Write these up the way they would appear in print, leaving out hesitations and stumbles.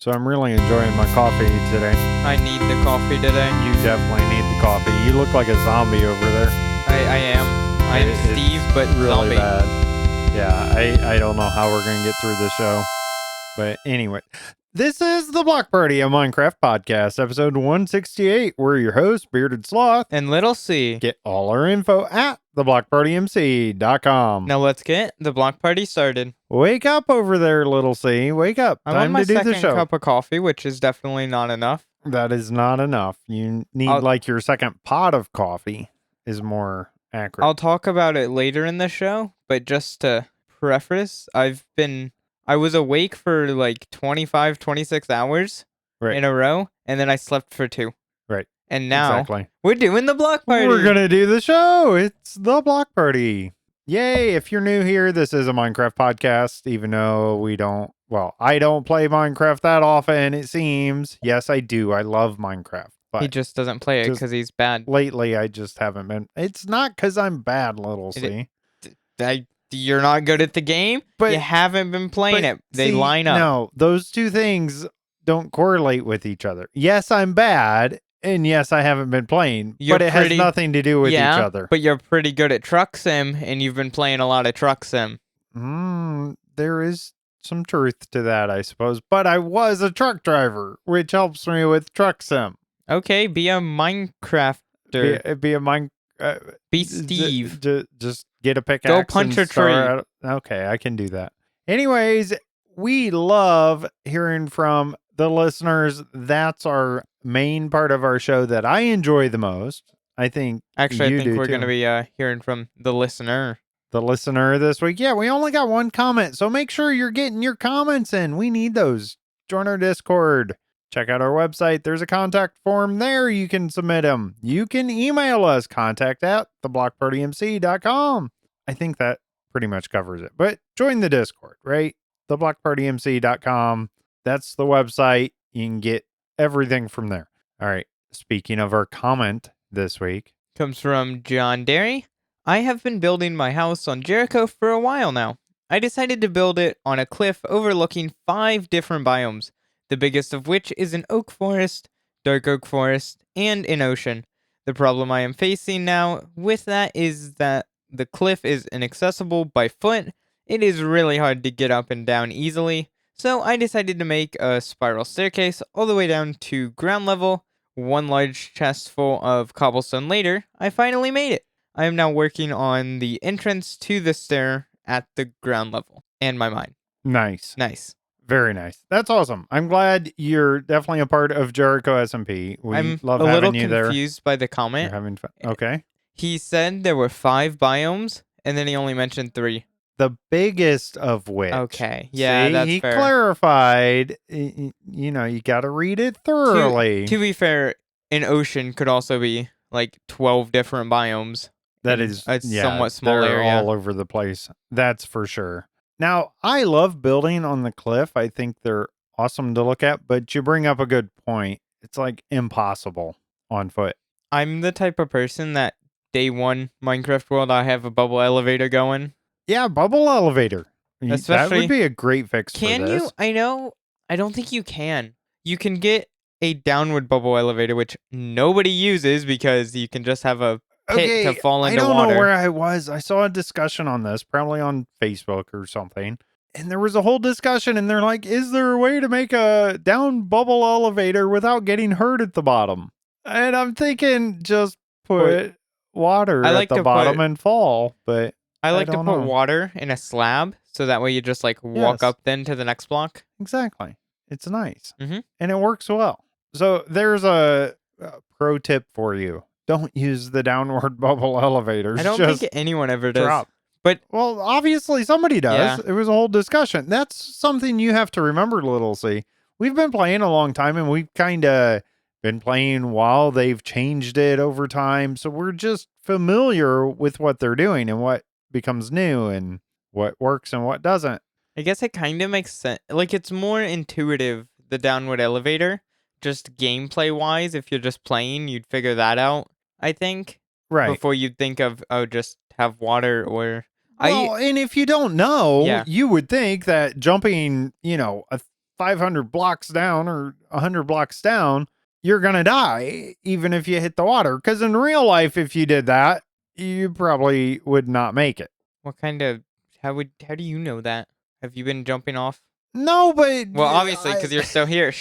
So I'm really enjoying my coffee today. I need the coffee today. You definitely need the coffee. You look like a zombie over there. I am. I am Steve, but really zombie. Bad. Yeah, I don't know how we're going to get through the show. But anyway, this is the Block Party, a Minecraft podcast, episode 168. We're your hosts, Bearded Sloth. And Little C. Get all our info at theblockpartymc.com. Now let's get the block party started. Wake up over there, Little C. Wake up. I'm Time on my to do the second show. cup of coffee, which is definitely not enough. That is not enough. You need like your second pot of coffee is more accurate. I'll talk about it later in the show, but just to preface, I was awake for like 25, 26 hours in a row, and then I slept for 2. Right. And now we're doing the block party. We're going to do the show. It's the Block Party. Yay. If you're new here, this is a Minecraft podcast, even though I don't play Minecraft that often, it seems. Yes, I do. I love Minecraft. But he just doesn't play it because he's bad. Lately, I just haven't been. It's not because I'm bad, Little C. You're not good at the game, but you haven't been playing it. They line up. No, those two things don't correlate with each other. Yes, I'm bad, and yes, I haven't been playing, but it has nothing to do with each other. But you're pretty good at Truck Sim, and you've been playing a lot of Truck Sim. There is some truth to that, I suppose. But I was a truck driver, which helps me with Truck Sim. Okay, be a Minecrafter. Be Steve. Just get a pickaxe. Go punch a tree. Okay, I can do that. Anyways, we love hearing from the listeners. That's our main part of our show that I enjoy the most. I think we're going to be hearing from the listener. The listener this week. Yeah, we only got one comment, so make sure you're getting your comments in. We need those. Join our Discord. Check out our website. There's a contact form there. You can submit them. You can email us, contact@theblockpartymc.com. I think that pretty much covers it. But join the Discord, right? Theblockpartymc.com. That's the website. You can get everything from there. All right. Speaking of our comment this week. Comes from John Derry. I have been building my house on Jericho for a while now. I decided to build it on a cliff overlooking 5 different biomes, the biggest of which is an oak forest, dark oak forest, and an ocean. The problem I am facing now with that is that the cliff is inaccessible by foot. It is really hard to get up and down easily, so I decided to make a spiral staircase all the way down to ground level. One large chest full of cobblestone later, I finally made it. I am now working on the entrance to the stair at the ground level and my mine. Nice. Very nice. That's awesome. I'm glad you're definitely a part of Jericho SMP. I'm love a having little you there. Confused by the comment. You're having fun. Okay. He said there were 5 biomes, and then he only mentioned 3. The biggest of which. Okay. Yeah, that's he fair. He clarified. You got to read it thoroughly. To be fair, an ocean could also be like 12 different biomes. That is a somewhat small they're area. all over the place. That's for sure. Now, I love building on the cliff. I think they're awesome to look at, but you bring up a good point. It's like impossible on foot. I'm the type of person that day one Minecraft world, I have a bubble elevator going. Yeah, bubble elevator. Especially, that would be a great fix for this. Can you? I know. I don't think you can. You can get a downward bubble elevator, which nobody uses because you can just have a pit to fall into water. I don't know where I was. I saw a discussion on this, probably on Facebook or something. And there was a whole discussion, and they're like, is there a way to make a down bubble elevator without getting hurt at the bottom? And I'm thinking, just put water at the bottom and fall. But I like to put water in a slab, so that way you just like walk up then to the next block. Exactly. It's nice. Mm-hmm. And it works well. So there's a pro tip for you. Don't use the downward bubble elevators. I don't think anyone ever does. Drop. But obviously somebody does. Yeah. It was a whole discussion. That's something you have to remember, Little C. We've been playing a long time, and we've kind of been playing while they've changed it over time. So we're just familiar with what they're doing and what becomes new and what works and what doesn't. I guess it kind of makes sense. Like, it's more intuitive, the downward elevator. Just gameplay-wise, if you're just playing, you'd figure that out. I think. Right. Before you'd think of, just have water or... and if you don't know, you would think that jumping, 500 blocks down or 100 blocks down, you're going to die even if you hit the water. Because in real life, if you did that, you probably would not make it. What kind of, how do you know that? Have you been jumping off? No, but Well, obviously, because you're still here.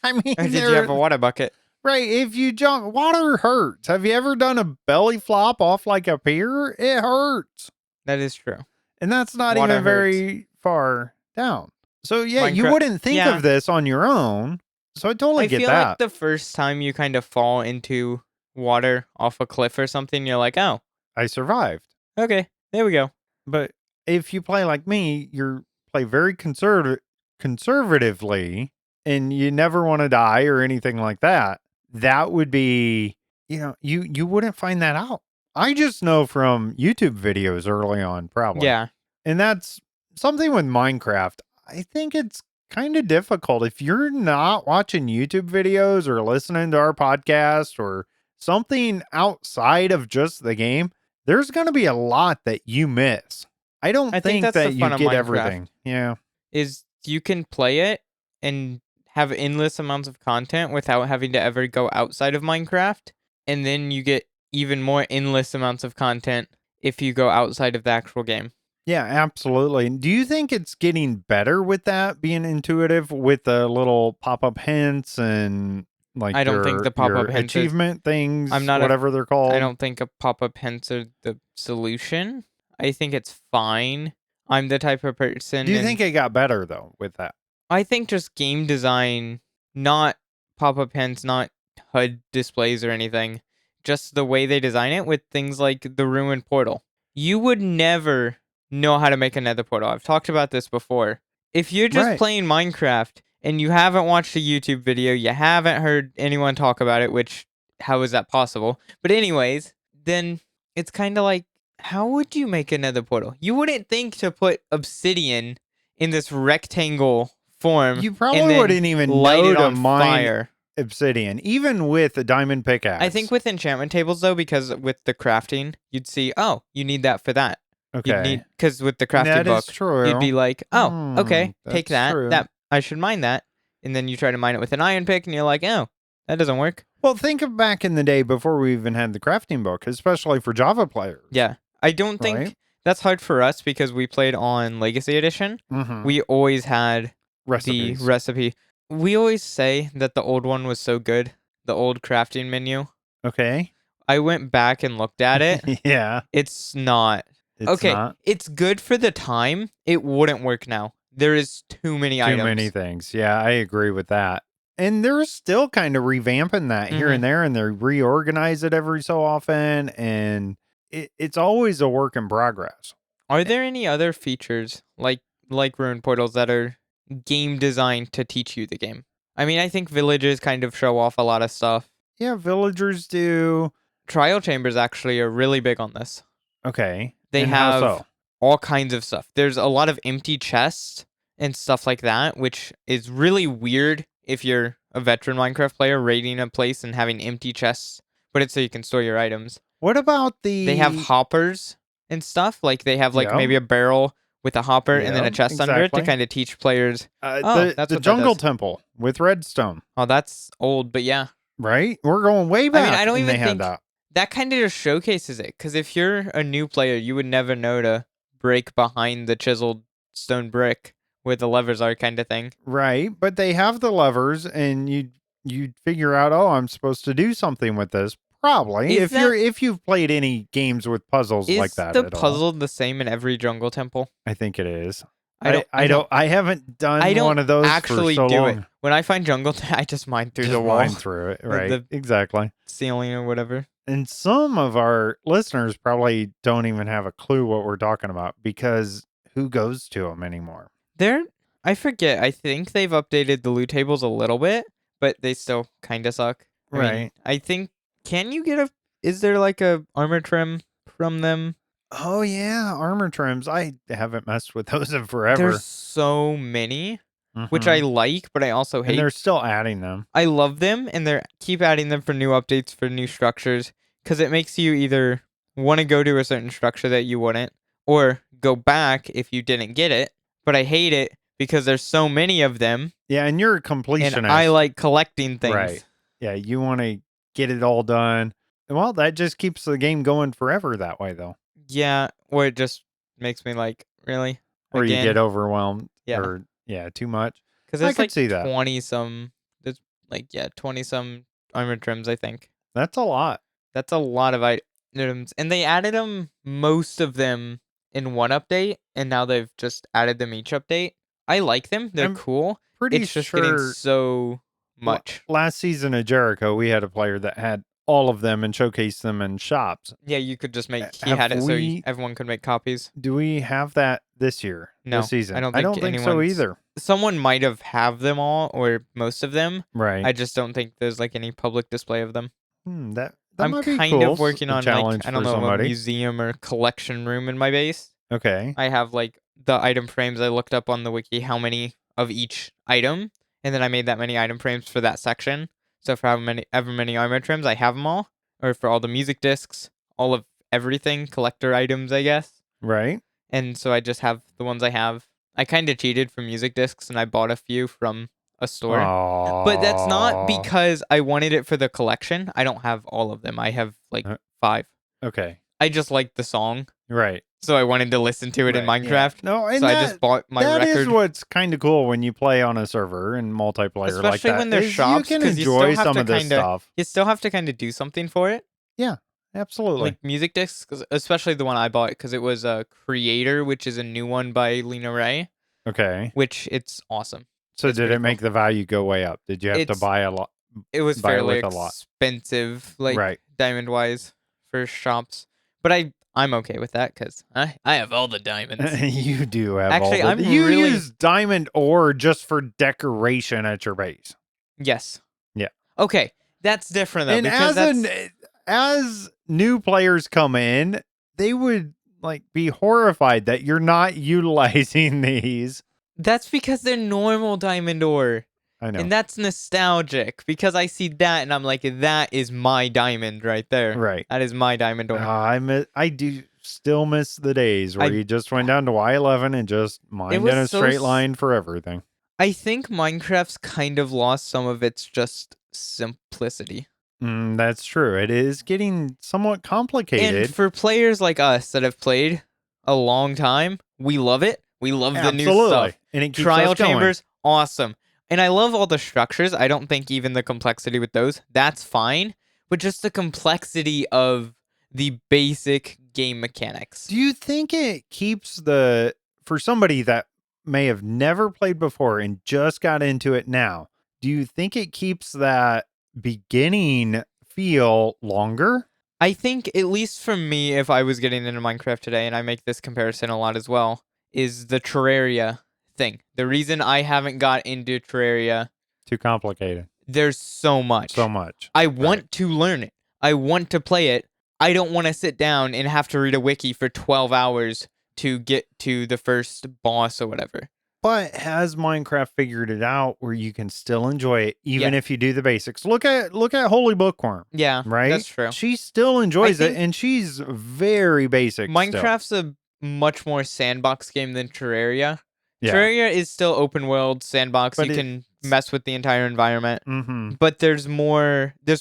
I mean, Or did you have a water bucket? Right, if you jump, water hurts. Have you ever done a belly flop off like a pier? It hurts. That is true. And that's not Water even very far down. So yeah, you Minecraft- wouldn't think yeah. of this on your own. So I totally get feel that. like the first time you kind of fall into water off a cliff or something, you're like, oh, I survived. okay, there we go. But if you play like me, you play very conservatively and you never want to die or anything like that. That would be, you wouldn't find that out. I just know from YouTube videos early on, probably. Yeah. And that's something with Minecraft. I think it's kind of difficult if you're not watching YouTube videos or listening to our podcast or something outside of just the game. There's going to be a lot that you miss. I don't think that's that the you fun of get Minecraft. everything. Yeah. Is you can play it and have endless amounts of content without having to ever go outside of Minecraft. And then you get even more endless amounts of content if you go outside of the actual game. Yeah, absolutely. Do you think it's getting better with that being intuitive with the little pop-up hints and like I don't think the pop-up your hints achievement things, I'm not whatever they're called? I don't think a pop-up hints are the solution. I think it's fine. I'm the type of person. Do you think it got better though with that? I think just game design, not pop-up hints, not HUD displays or anything. Just the way they design it with things like the ruined portal. You would never know how to make a nether portal. I've talked about this before. If you're just playing Minecraft and you haven't watched a YouTube video, you haven't heard anyone talk about it, which, how is that possible? But anyways, then it's kind of like, how would you make a nether portal? You wouldn't think to put obsidian in this rectangle form. You probably and then wouldn't even light know it to on mine fire. obsidian, even with a diamond pickaxe. I think with enchantment tables, though, because with the crafting, you'd see, oh, you need that for that. Okay. Because with the crafting That book, is true. you'd be like, oh, okay, take that's that. true. That I should mine that. And then you try to mine it with an iron pick, and you're like, oh, that doesn't work. Well, think of back in the day before we even had the crafting book, especially for Java players. Yeah. I don't think that's hard for us because we played on Legacy Edition. Mm-hmm. We always had Recipes. the recipe. We always say that the old one was so good, the old crafting menu. Okay. I went back and looked at it. Yeah. It's not. It's not. It's good for the time. It wouldn't work now. There is too many items. Too many things. Yeah, I agree with that. And they're still kind of revamping that here and there, and they reorganize it every so often, and it's always a work in progress. Are there any other features like ruined portals that are game designed to teach you the game? I mean, I think villages kind of show off a lot of stuff. Yeah, villagers do. Trial chambers actually are really big on this. Okay. They And how have so? all kinds of stuff. There's a lot of empty chests and stuff like that, which is really weird if you're a veteran Minecraft player raiding a place and having empty chests, but it's so you can store your items. What about They have hoppers and stuff. Like they have Yeah. maybe a barrel with a hopper and then Yeah, a chest under it to exactly. kind of teach players. that's what the that jungle does. temple with redstone, Oh, that's old, but yeah. right? We're going way back. I don't and even they had think that. that kind of just showcases it. Because if you're a new player, you would never know to break behind the chiseled stone brick where the levers are, kind of thing. Right, but they have the levers, and you'd figure out, oh, I'm supposed to do something with this. Probably, if you've played any games with puzzles like that. Is the at all. puzzle the same in every jungle temple? I think it is. I haven't done one of those actually for so do long. it. When I find jungle, I just mine through Just the wall, mine through it, right? Exactly. ceiling, or whatever. And some of our listeners probably don't even have a clue what we're talking about because who goes to them anymore? I forget. I think they've updated the loot tables a little bit, but they still kind of suck. Right. I think. Can you get is there like a armor trim from them? Oh yeah, armor trims. I haven't messed with those in forever. There's so many, which I like, but I also hate. And they're still adding them. I love them, and they keep adding them for new updates, for new structures, because it makes you either want to go to a certain structure that you wouldn't, or go back if you didn't get it. But I hate it because there's so many of them, Yeah, and you're a And completionist. I like collecting things. Right. Yeah, you want to get it all done. Well, that just keeps the game going forever that way, though. Yeah, or it just makes me like, really? Or you Again? get overwhelmed Yeah. or, too much. Because I there's could like see that. 20 some, there's like, yeah, 20 some armor trims, I think. That's a lot. That's a lot of items. And they added them, most of them, in one update, and now they've just added them each update. I like them. They're I'm cool. pretty It's just getting sure so much. last season of Jericho, we had a player that had all of them and showcased them in shops. Yeah, you could just make, he Have had it so we- everyone could make copies. Do we have that this year? No, This season? I don't I think don't think so anyone's- either. Someone might have them all, or most of them. Right. I just don't think there's like any public display of them. That I'm might be kind cool. of working A on challenge like, I don't for know, a somebody. museum or collection room in my base. Okay. I have like the item frames. I looked up on the wiki how many of each item, and then I made that many item frames for that section. So for ever many armor trims, I have them all, or for all the music discs, all of everything, collector items, I guess. Right. And so I just have the ones I have. I kind of cheated for music discs, and I bought a few from a store. But that's not because I wanted it for the collection. I don't have all of them. I have like 5. Okay. I just liked the song, Right. so I wanted to listen to it in Right, Minecraft. Yeah. No, and So I just bought my that record. is what's kind of cool when you play on a server and multiplayer Especially like that. when there's is shops, you can 'cause you still enjoy have some to of this kinda- stuff. You still have to kind of do something for it. Absolutely. Like music discs, especially the one I bought, because it was a Creator, which is a new one by Lena Ray, Okay. which it's awesome. So It's did pretty it make the value go way up? Did you have to It's- buy a lot? It was Buy it fairly with a lot. expensive, like Right. diamond wise, for shops. But I'm okay with that because I have all the diamonds. You do have Actually, all the, I'm you really- use diamond ore just for decoration at your base. Yes. Yeah. Okay, that's different though. And because as new players come in, they would like be horrified that you're not utilizing these. that's because they're normal diamond ore. I know. And that's nostalgic because I see that and I'm like, that is my diamond right there. Right. That is my diamond ore. I do still miss the days where you just went down to Y11 and just mined was in a so straight line for everything. I think Minecraft's kind of lost some of its just simplicity. That's true. It is getting somewhat complicated. And for players like us that have played a long time, we love it. We love the new stuff. And it keeps Trial us going. chambers, awesome. And I love all the structures. I don't think even the complexity with those, that's fine. But just the complexity of the basic game mechanics. Do you think it keeps for somebody that may have never played before and just got into it now, do you think it keeps that beginning feel longer? I think, at least for me, if I was getting into Minecraft today, and I make this comparison a lot as well, is the Terraria thing. The reason I haven't got into Terraria, Too complicated. there's so much. So much. I want to learn it. I want to play it. I don't want to sit down and have to read a wiki for 12 hours to get to the first boss or whatever. But has Minecraft figured it out where you can still enjoy it even Yeah. if you do the basics? Look at HolyBookworm, Yeah, right? that's true. She still enjoys it think and she's very basic. still. Minecraft's a much more sandbox game than Terraria. Yeah. Terraria is still open world, sandbox. But you can mess with the entire environment. Mm-hmm. But there's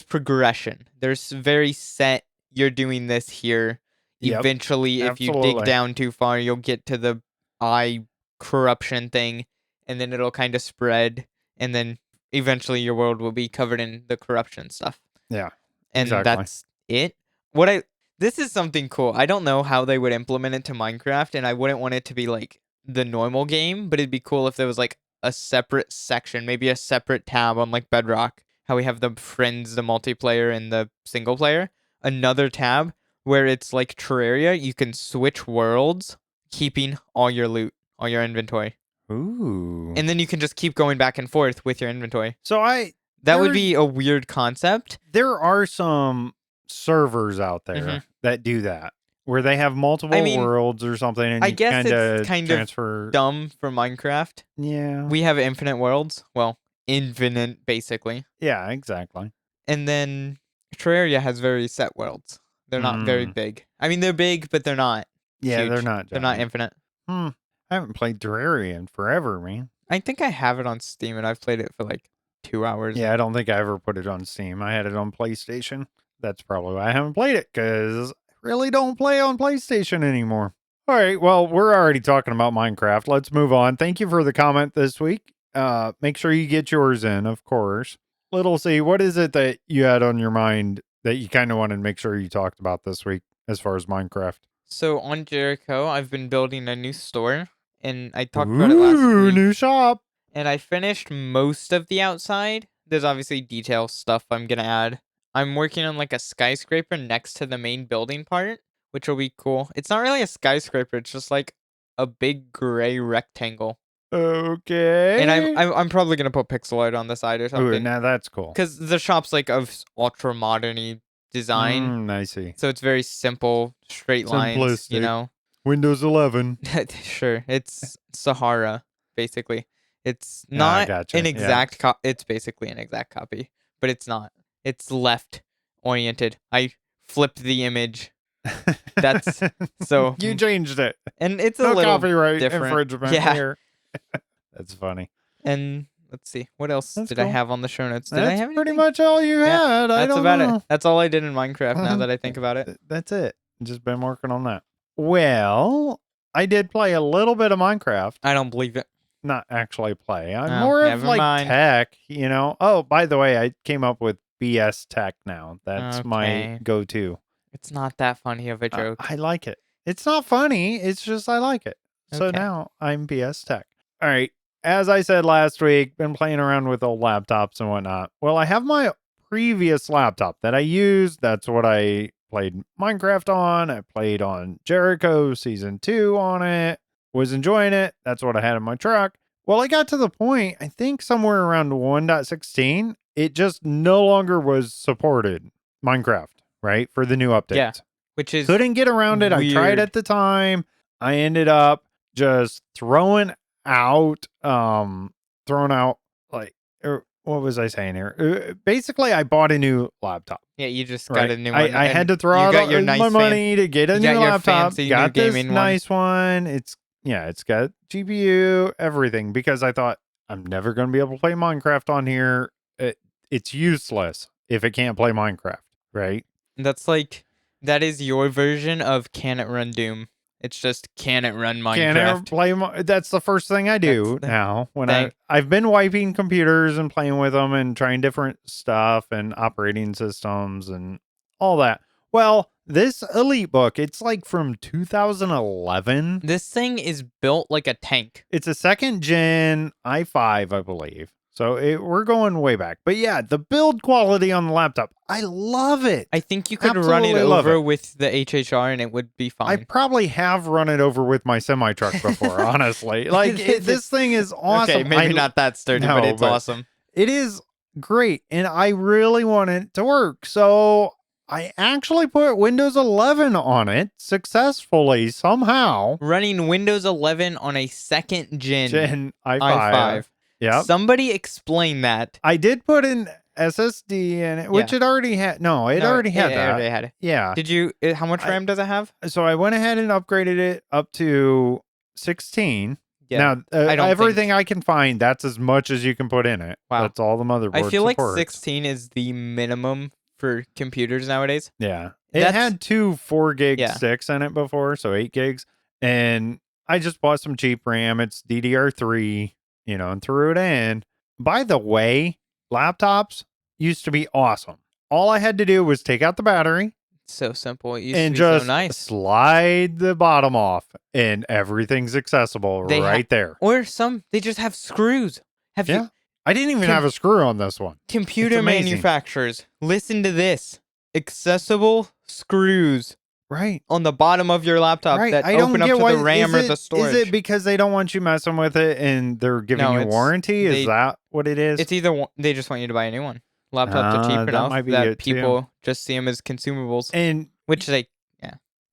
progression. There's very set, you're doing this here. Yep, Eventually, if you absolutely. dig down too far, you'll get to the eye corruption thing, and then it'll kind of spread, and then eventually your world will be covered in the corruption stuff. Yeah, And exactly. that's it. This is something cool. I don't know how they would implement it to Minecraft, and I wouldn't want it to be like the normal game, but it'd be cool if there was like a separate section, maybe a separate tab on like Bedrock, how we have the friends, the multiplayer, and the single player. Another tab where it's like Terraria, you can switch worlds, keeping all your loot, all your inventory. Ooh. And then you can just keep going back and forth with your inventory. So That would be a weird concept. there are some servers out there Mhm. that do that where they have multiple worlds or something and I you guess it's kind of transfer. Dumb for Minecraft. Yeah. We have infinite worlds. Well, infinite, basically. Yeah, exactly. And then Terraria has very set worlds. They're not very big. I mean, they're big, but they're not Yeah, huge. they're not They're not giant. infinite. I haven't played Terraria in forever, man. I think I have it on Steam, and I've played it for like 2 hours. Yeah, I don't think I ever put it on Steam. I had it on PlayStation. That's probably why I haven't played it, because I really don't play on PlayStation anymore. All right, well, we're already talking about Minecraft. Let's move on. Thank you for the comment this week. Make sure you get yours in, of course. Little C, what is it that you had on your mind that you kind of wanted to make sure you talked about this week as far as Minecraft? So on Jericho, I've been building a new store, and I talked about it last week. New shop. And I finished most of the outside. There's obviously detail stuff I'm gonna add. I'm working on like a skyscraper next to the main building part, which will be cool. It's not really a skyscraper, it's just like a big gray rectangle. Okay. And I'm probably gonna put pixel art on the side or Ooh, something. now that's cool. Because the shop's like of ultra modern-y design. I see. So it's very simple, straight lines, you Simplistic. know? Windows 11. Sure. It's Sahara, basically. It's not gotcha. an exact it's basically an exact copy, but it's not. It's left oriented. I flipped the image. That's so You changed it. and it's a No little copyright different. infringement Yeah. here. That's funny. And let's see. What else That's did I cool. have on the show notes? Did I That's have pretty anything? much all you Yeah, had. I That's don't about know. it. That's all I did in Minecraft now that I think about it. That's it. Just been working on that. Well, I did play a little bit of Minecraft. I don't believe it. Not actually play. I'm Oh, more of never like mind. tech, you know. Oh, by the way, I came up with BS tech now. That's my Okay. go-to. It's not that funny of a joke. I like it. It's not funny. It's just I like it. So Okay. now I'm BS tech. All right. As I said last week, been playing around with old laptops and whatnot. Well, I have my previous laptop that I used. That's what I played Minecraft on. I played on Jericho Season 2 on it. Was enjoying it. That's what I had in my truck. Well, I got to the point, I think somewhere around 1.16, it just no longer was supported. Minecraft, right? For the new updates. Yeah. Which is Couldn't get around it. I tried weird. at the time. I ended up just throwing out like, what was I saying here? Basically, I bought a new laptop. Yeah, you just Right? got a new one. I had and to throw you out got your my nice money to get a you new got your laptop. fancy Got new this gaming one. nice one. It's got GPU, everything, because I thought I'm never going to be able to play Minecraft on here. It's useless if it can't play Minecraft, right? That is your version of can it run Doom. It's just can it run Minecraft. Can't play. That's the first thing I do now. When I've been wiping computers and playing with them and trying different stuff and operating systems and all that. Well, this Elite book, it's like from 2011. This thing is built like a tank. It's a second gen i5, I believe. So we're going way back. But yeah, the build quality on the laptop, I love it. I think you could run it Absolutely love over it. with the HHR and it would be I fine. probably have run it over with my semi truck before, honestly. Like, this thing is awesome. Okay, maybe not that sturdy, but it's awesome. It is great, and I really want it to work. So I actually put Windows 11 on it successfully somehow. Running Windows 11 on a second gen i5. Yeah. Somebody explain that. I did put an SSD in it, which it already had. No, it already had that. It already had it. Yeah. Did you? How much RAM does it have? So I went ahead and upgraded it up to 16. Yeah. Now, everything I can find, that's as much as you can put in it. Wow. That's all the motherboard I feel supports. like 16 is the minimum for computers nowadays. Yeah. It had two 4 gig sticks in it before, so 8 gigs. And I just bought some cheap RAM. It's DDR3, and threw it in. By the way, laptops used to be awesome. All I had to do was take out the battery. So simple. It used and to be just so nice. slide the bottom off, and everything's accessible right there. Or they just have screws. I didn't even have a screw on this one. Computer manufacturers, listen to this. Accessible screws. Right. On the bottom of your laptop that open up to the RAM or the storage. Is it because they don't want you messing with it and they're giving you warranty? Is that what it is? It's either they just want you to buy a new one. Laptops are cheap enough that people just see them as consumables. And which they,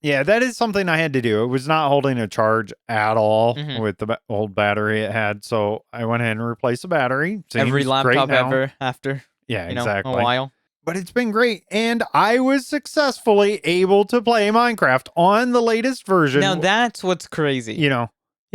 yeah, that is something I had to do. It was not holding a charge at all with the old battery it had. So I went ahead and replaced the battery. Every laptop ever after exactly. a while. But it's been great. And I was successfully able to play Minecraft on the latest version. Now that's what's crazy.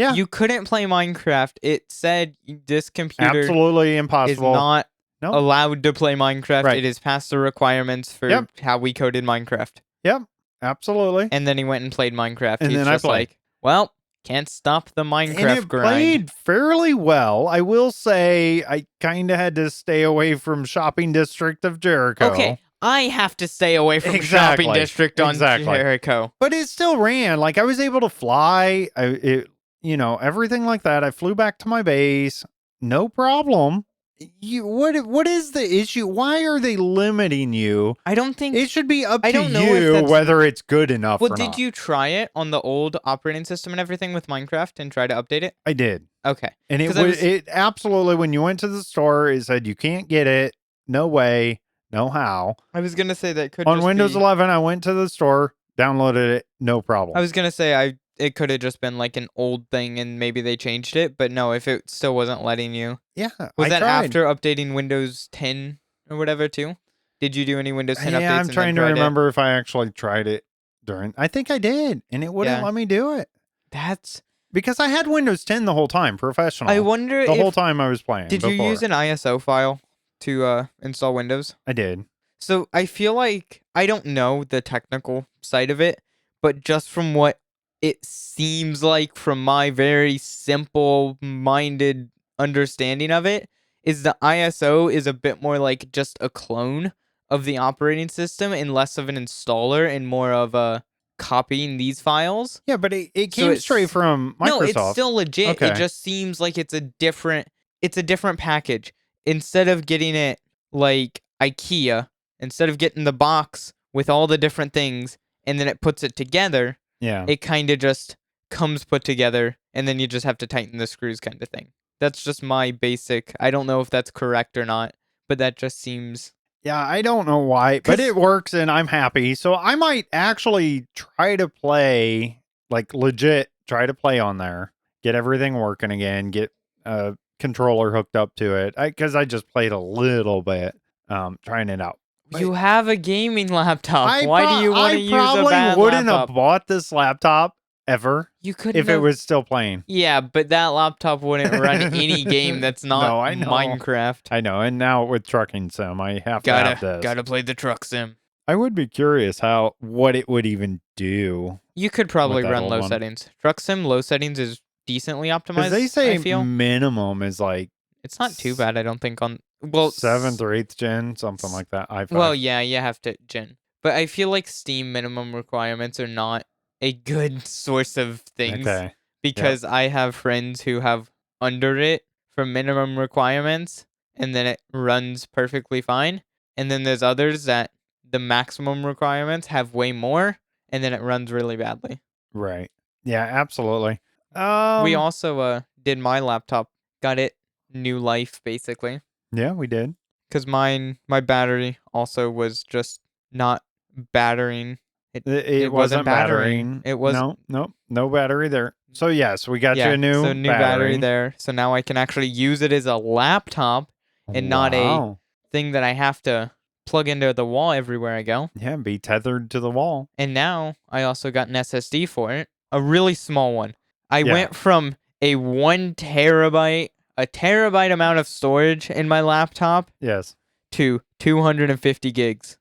Yeah. You couldn't play Minecraft. It said this computer Absolutely is impossible. not Nope. allowed to play Minecraft. Right. It is past the requirements for Yep. how we coded Minecraft. Yep. Absolutely. And then he went and played Minecraft. And He's then I just played. like, well, can't stop the And Minecraft it grind. played fairly well. I will say I kind of had to stay away from shopping district of Jericho. Okay, I have to stay away from Exactly. shopping district on Exactly. Jericho. But it still ran. Like I was able to fly. Everything like that. I flew back to my base. No problem. What is the issue? Why are they limiting you? I don't think It should be up I to don't know if you that's- whether it's good enough Well, or did not. you try it on the old operating system and everything with Minecraft and try to update it? I did. Okay. And it 'Cause I was- it absolutely, when you went to the store, it said you can't get it. No way. No how. I was gonna say that could On just Windows be, 11, I went to the store, downloaded it, no problem. I was gonna say it could have just been like an old thing and maybe they changed it, but no, if it still wasn't letting you. Yeah. Was I that tried. after updating Windows 10 or whatever too? Did you do any Windows 10 updates? Yeah, I'm and then trying to tried it? remember if I actually tried it during. I think I did, and it wouldn't Yeah. let me do it That's. because I had Windows 10 the whole time, professional. I wonder the if. whole time I was playing. Did you use an ISO file to install Windows? I did. So I feel like I don't know the technical side of it, but just from what it seems like from my very simple-minded understanding of it, is the ISO is a bit more like just a clone of the operating system and less of an installer and more of a copying these files. Yeah, but it So came it's- straight from Microsoft. No, it's still legit. Okay. It just seems like it's a different package. Instead of getting it like IKEA, instead of getting the box with all the different things and then it puts it together, Yeah. it kind of just comes put together and then you just have to tighten the screws kind of thing. That's just my basic. I don't know if that's correct or not, but that just seems. Yeah, I don't know why, but 'Cause- it works and I'm happy. So I might actually try to play, like legit, try to play on there, get everything working again, get a controller hooked up to it. Because I just played a little bit, trying it out. You have a gaming laptop. I Why do you want to use a probably bad wouldn't laptop? have bought this laptop ever You couldn't if it have- was still playing. Yeah, but that laptop wouldn't run any game that's not No, I know. Minecraft. I know, and now with Trucking Sim, I have to have this. Gotta play the truck sim. I would be curious what it would even do. You could probably that run old low one. settings. Truck sim low settings is decently optimized. Because they say I feel minimum is like it's not too bad. I don't think on 7th or 8th gen, something like that. i5. Well, yeah, you have to gen, but I feel like Steam minimum requirements are not a good source of things Okay. because I have friends who have under it for minimum requirements, and then it runs perfectly fine. And then there's others that the maximum requirements have way more, and then it runs really badly. Right. Yeah, absolutely. We also did my laptop, got it new life basically, Yeah, we did. because my battery also was just not battering. It wasn't battering. It was no battery there. So yes, we got you a new so new battery there. So now I can actually use it as a laptop and not a Wow. thing that I have to plug into the wall everywhere I go. Yeah, be tethered to the wall. And now I also got an SSD for it, a really small one. I Yeah. went from a 1 terabyte, a terabyte amount of storage in my laptop Yes. to 250 gigs,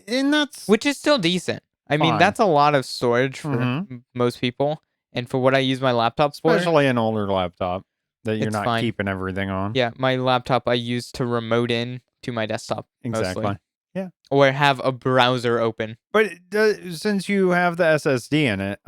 And that's which is still decent. I mean, Fine. that's a lot of storage for Mhm. most people. And for what I use my laptop for, especially an older laptop that you're It's not fine. keeping everything on. yeah, my laptop I use to remote in to my desktop Exactly. mostly. Or have a browser open. But since you have the SSD in it,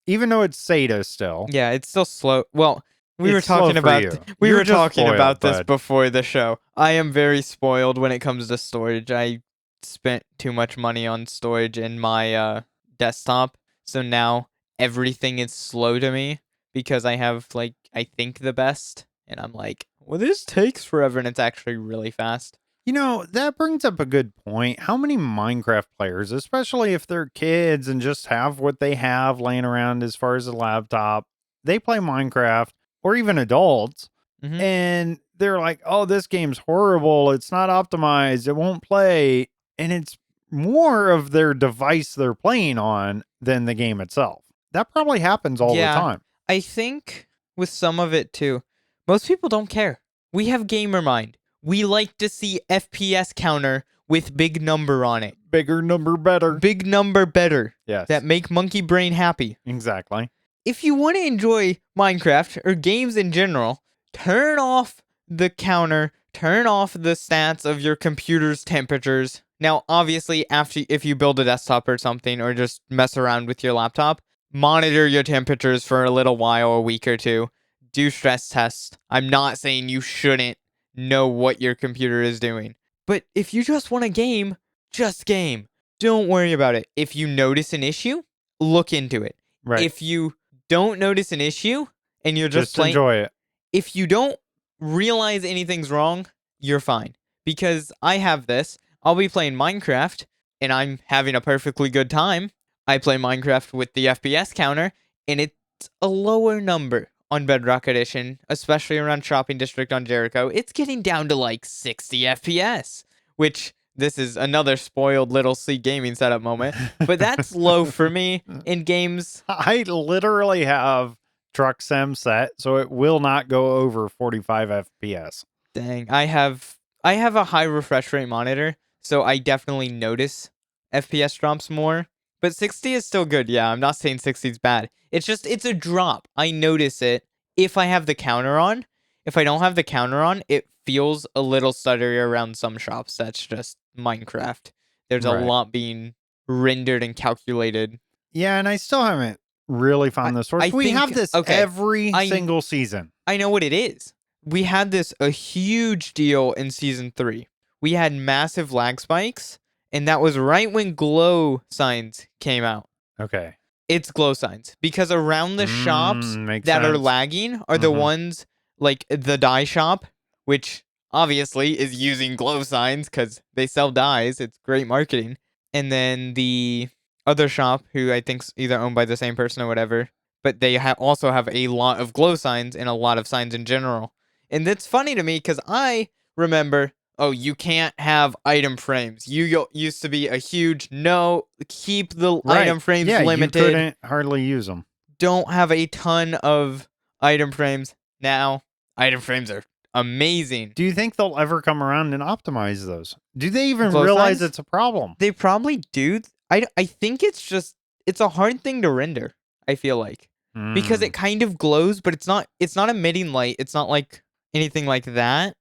even though it's SATA still. Yeah, it's still slow. Well, we were It's slow talking for about you. we You're were just talking spoiled, about this bud. before the show. I am very spoiled when it comes to storage. I spent too much money on storage in my desktop, so now everything is slow to me because I have like I think the best, and I'm like, well, this takes forever, and it's actually really fast. You know, that brings up a good point. How many Minecraft players, especially if they're kids and just have what they have laying around as far as a laptop, they play Minecraft, or even adults, Mhm. and they're like, oh, this game's horrible. It's not optimized. It won't play. And it's more of their device they're playing on than the game itself. That probably happens all Yeah. the time. I think with some of it too. Most people don't care. We have gamer mind. We like to see FPS counter with big number on it. Bigger number better. Big number better. Yes. That make monkey brain happy. Exactly. If you want to enjoy Minecraft or games in general, turn off the counter, turn off the stats of your computer's temperatures. Now, obviously, if you build a desktop or something, or just mess around with your laptop, monitor your temperatures for a little while, a week or two. Do stress tests. I'm not saying you shouldn't know what your computer is doing. But if you just want a game, just game. Don't worry about it. If you notice an issue, look into it. Right. If you don't notice an issue and you're just playing, enjoy it. If you don't realize anything's wrong, you're fine. Because I have this. I'll be playing Minecraft and I'm having a perfectly good time. I play Minecraft with the FPS counter and it's a lower number on Bedrock Edition, especially around Shopping District on Jericho. It's getting down to like 60 FPS, which this is another spoiled little C gaming setup moment, but that's low for me in games. I literally have Truck Sim set, so it will not go over 45 FPS. Dang, I have a high refresh rate monitor, so I definitely notice FPS drops more. But 60 is still good. Yeah, I'm not saying 60 is bad. It's a drop. I notice it if I have the counter on. If I don't have the counter on, it feels a little stuttery around some shops. That's just Minecraft. There's a lot being rendered and calculated. Yeah, and I still haven't really found the source. We have this every single season. I know what it is. We had this a huge deal in season 3. We had massive lag spikes, and that was right when glow signs came out. Okay. It's glow signs. Because around the shops that are lagging are the ones like the dye shop, which obviously is using glow signs because they sell dyes. It's great marketing. And then the other shop, who I think's either owned by the same person or whatever, but they also have a lot of glow signs and a lot of signs in general. And it's funny to me because I remember, oh, you can't have item frames. You used to be a huge no, keep the item frames limited. You couldn't hardly use them. Don't have a ton of item frames. Now, item frames are amazing. Do you think they'll ever come around and optimize those? Do they even realize it's a problem? They probably do. I think it's a hard thing to render, I feel like. Because it kind of glows, but it's not emitting light. It's not like anything like that.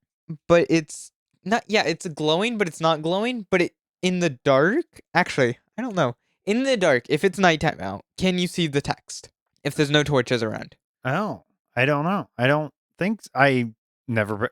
But it's glowing, but it's not glowing. But in the dark, actually, I don't know. In the dark, if it's nighttime out, can you see the text? If there's no torches around. Oh, I don't know. I don't think I never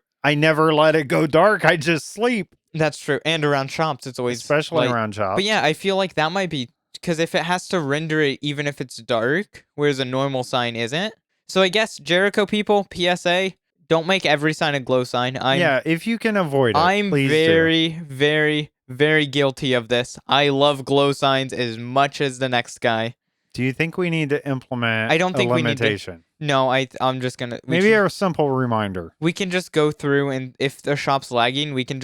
let it go dark. I just sleep. That's true. And around shops, it's always especially around shops. But yeah, I feel like that might be because if it has to render it even if it's dark, whereas a normal sign isn't. So I guess Jericho people, PSA, don't make every sign a glow sign. If you can avoid it, I'm very, very, very guilty of this. I love glow signs as much as the next guy. Do you think we need to implement I don't think a limitation? We need to. No, I'm just gonna a simple reminder. We can just go through, and if the shop's lagging, you can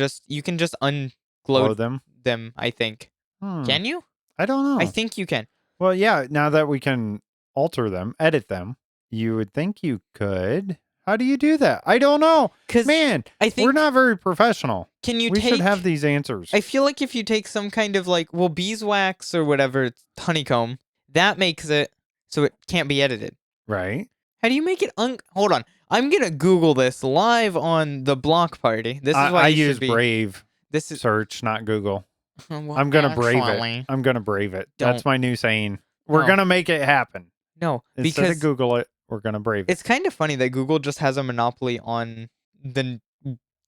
just unglow them. I think. Can you? I don't know. I think you can. Well, yeah. Now that we can alter them, edit them, you would think you could. How do you do that? I don't know. Because man, I think we're not very professional. We should have these answers. I feel like if you take some kind of beeswax or whatever, it's honeycomb, that makes it so it can't be edited. Right. How do you make it hold on. I'm going to Google this live on the block party. This is why I use Brave. This is search, not Google. Well, I'm going to brave it. I'm going to brave it. That's my new saying. We're going to make it happen. No, Instead of Google it, we're going to brave it. It's kind of funny that Google just has a monopoly on the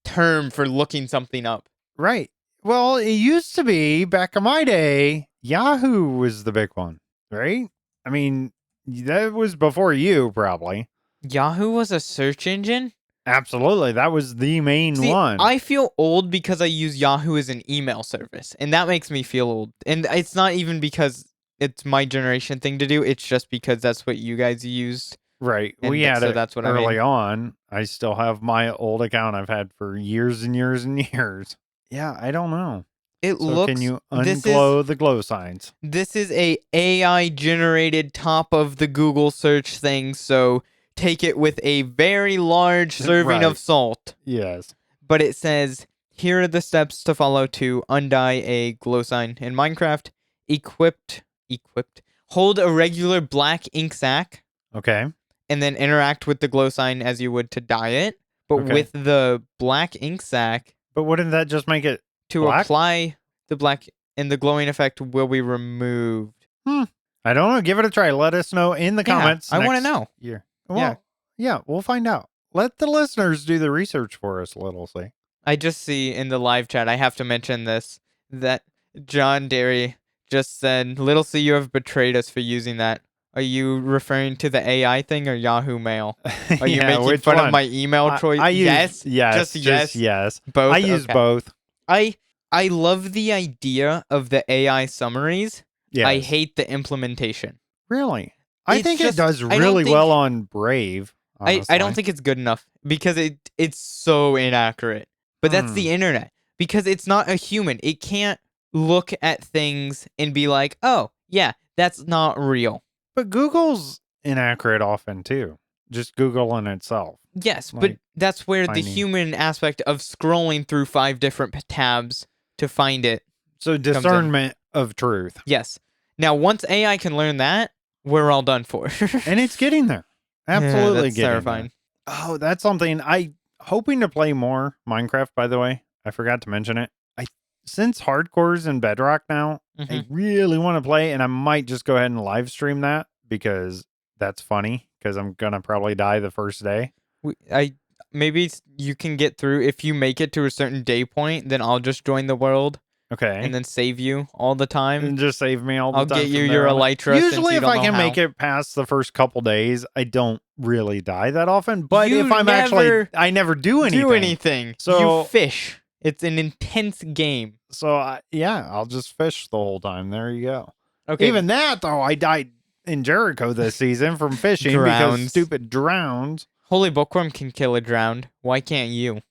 term for looking something up. Right. Well, it used to be, back in my day, Yahoo was the big one, right? I mean, that was before you, probably. Yahoo was a search engine? Absolutely. That was the main one. I feel old because I use Yahoo as an email service, and that makes me feel old. And it's not even because it's my generation thing to do. It's just because that's what you guys used. Right. We had it that's what early on. I still have my old account I've had for years and years and years. Yeah, I don't know. Can you unglow the glow signs? This is a AI generated top of the Google search thing, so take it with a very large serving Right. of salt. Yes. But it says, here are the steps to follow to undye a glow sign in Minecraft. Equipped. Hold a regular black ink sac Okay. and then interact with the glow sign as you would to dye it. But Okay. with the black ink sac, But wouldn't that just make it to black? apply the black and the glowing effect will be removed. I don't know. Give it a try. Let us know in the comments. I want to next know. year. Well, yeah, we'll find out. Let the listeners do the research for us, Little C. I just see in the live chat, I have to mention this, that John Derry just said, Little C, you have betrayed us for using that. Are you referring to the AI thing or Yahoo Mail? Are you making which fun one? of my email choice? I use, Yes? just yes. Both? I use Okay. both. I love the idea of the AI summaries. Yes. I hate the implementation. Really? I It's think just- it does I don't really think- well on Brave. I don't think it's good enough because it's so inaccurate. But that's the internet. Because it's not a human. It can't look at things and be like, oh, yeah, that's not real. But Google's inaccurate often too. Just Google in itself. Yes, but Like, that's where the finding- human aspect of scrolling through 5 different tabs to find it. So discernment of truth. Yes. Now, once AI can learn that, we're all done for. And it's getting there. Absolutely that's getting terrifying. there. Oh, that's something hoping to play more Minecraft, by the way. I forgot to mention it. Since hardcore's in Bedrock now, I really want to play, and I might just go ahead and live stream that because that's funny because I'm gonna probably die the first day. Maybe you can get through if you make it to a certain day point, then I'll just join the world Okay. and then save you all the time. And just save me all the I'll time. get you from your there on. elytra. Usually, if I can make it past the first couple days, I don't really die that often. But You if I'm I never do anything. So you fish. It's an intense game. So I'll just fish the whole time. There you go. Okay. Even that though, I died in Jericho this season from fishing Drowns. because stupid drowns. HolyBookworm can kill a drowned. Why can't you?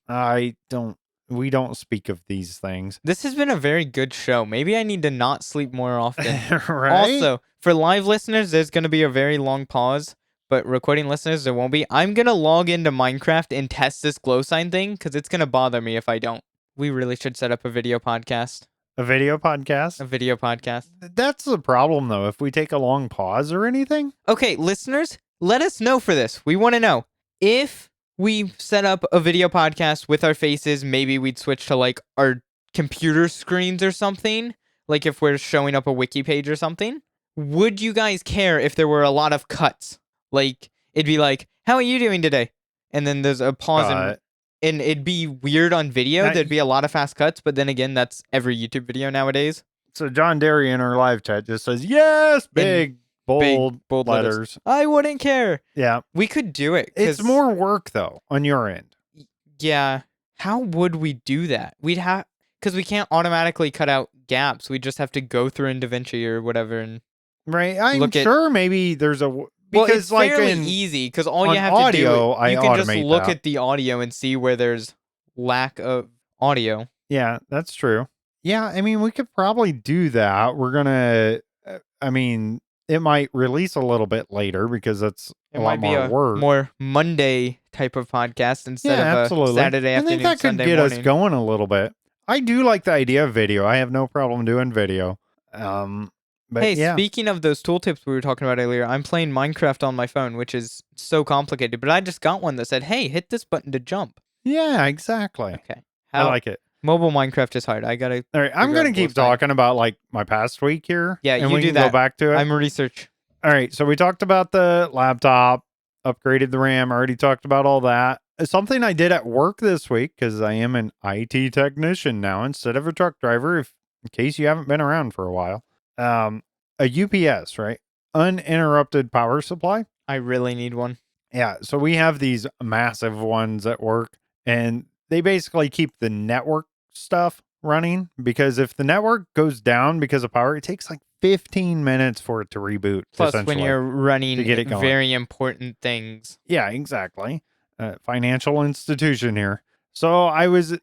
We don't speak of these things. This has been a very good show. Maybe I need to not sleep more often. Right? Also, for live listeners, there's going to be a very long pause, but recording listeners, there won't be. I'm going to log into Minecraft and test this glow sign thing because it's going to bother me if I don't. We really should set up a video podcast. A video podcast? A video podcast. That's the problem though. If we take a long pause or anything. Okay, listeners, let us know for this. We want to know if we set up a video podcast with our faces, maybe we'd switch to like our computer screens or something. Like if we're showing up a wiki page or something. Would you guys care if there were a lot of cuts? Like it'd be like, how are you doing today? And then there's a pause and it'd be weird on video. There'd be a lot of fast cuts, but then again, that's every YouTube video nowadays. So John Derry in our live chat just says, yes, big, bold letters. I wouldn't care. Yeah. We could do it. It's more work, though, on your end. Yeah. How would we do that? We'd have... Because we can't automatically cut out gaps. We just have to go through DaVinci or whatever and... Right. I'm sure maybe there's a... Because well, it's like fairly easy because all you have audio, to do, you can just automate look that. at the audio and see where there's lack of audio. Yeah, that's true. Yeah, I mean, we could probably do that. We're gonna, I mean, it might release a little bit later because that's a lot more work. More Monday type of podcast instead of absolutely. a Saturday afternoon, I think that Sunday could get morning. us going a little bit. I do like the idea of video. I have no problem doing video. But hey, yeah. Speaking of those tooltips we were talking about earlier, I'm playing Minecraft on my phone, which is so complicated. But I just got one that said, hey, hit this button to jump. Yeah, exactly. Okay. I like it. Mobile Minecraft is hard. I got to... All right, I'm going to keep talking about like my past week here. Yeah, and you we do can that. Go back to it. I'm research. All right, so we talked about the laptop, upgraded the RAM, already talked about all that. Something I did at work this week, because I am an IT technician now instead of a truck driver, in case you haven't been around for a while. A UPS, right? Uninterrupted power supply. I really need one. Yeah, so we have these massive ones at work, and they basically keep the network stuff running, because if the network goes down because of power, it takes like 15 minutes for it to reboot. Plus, when you're running to get it going. very important things. Yeah, exactly. Financial institution here. So I was,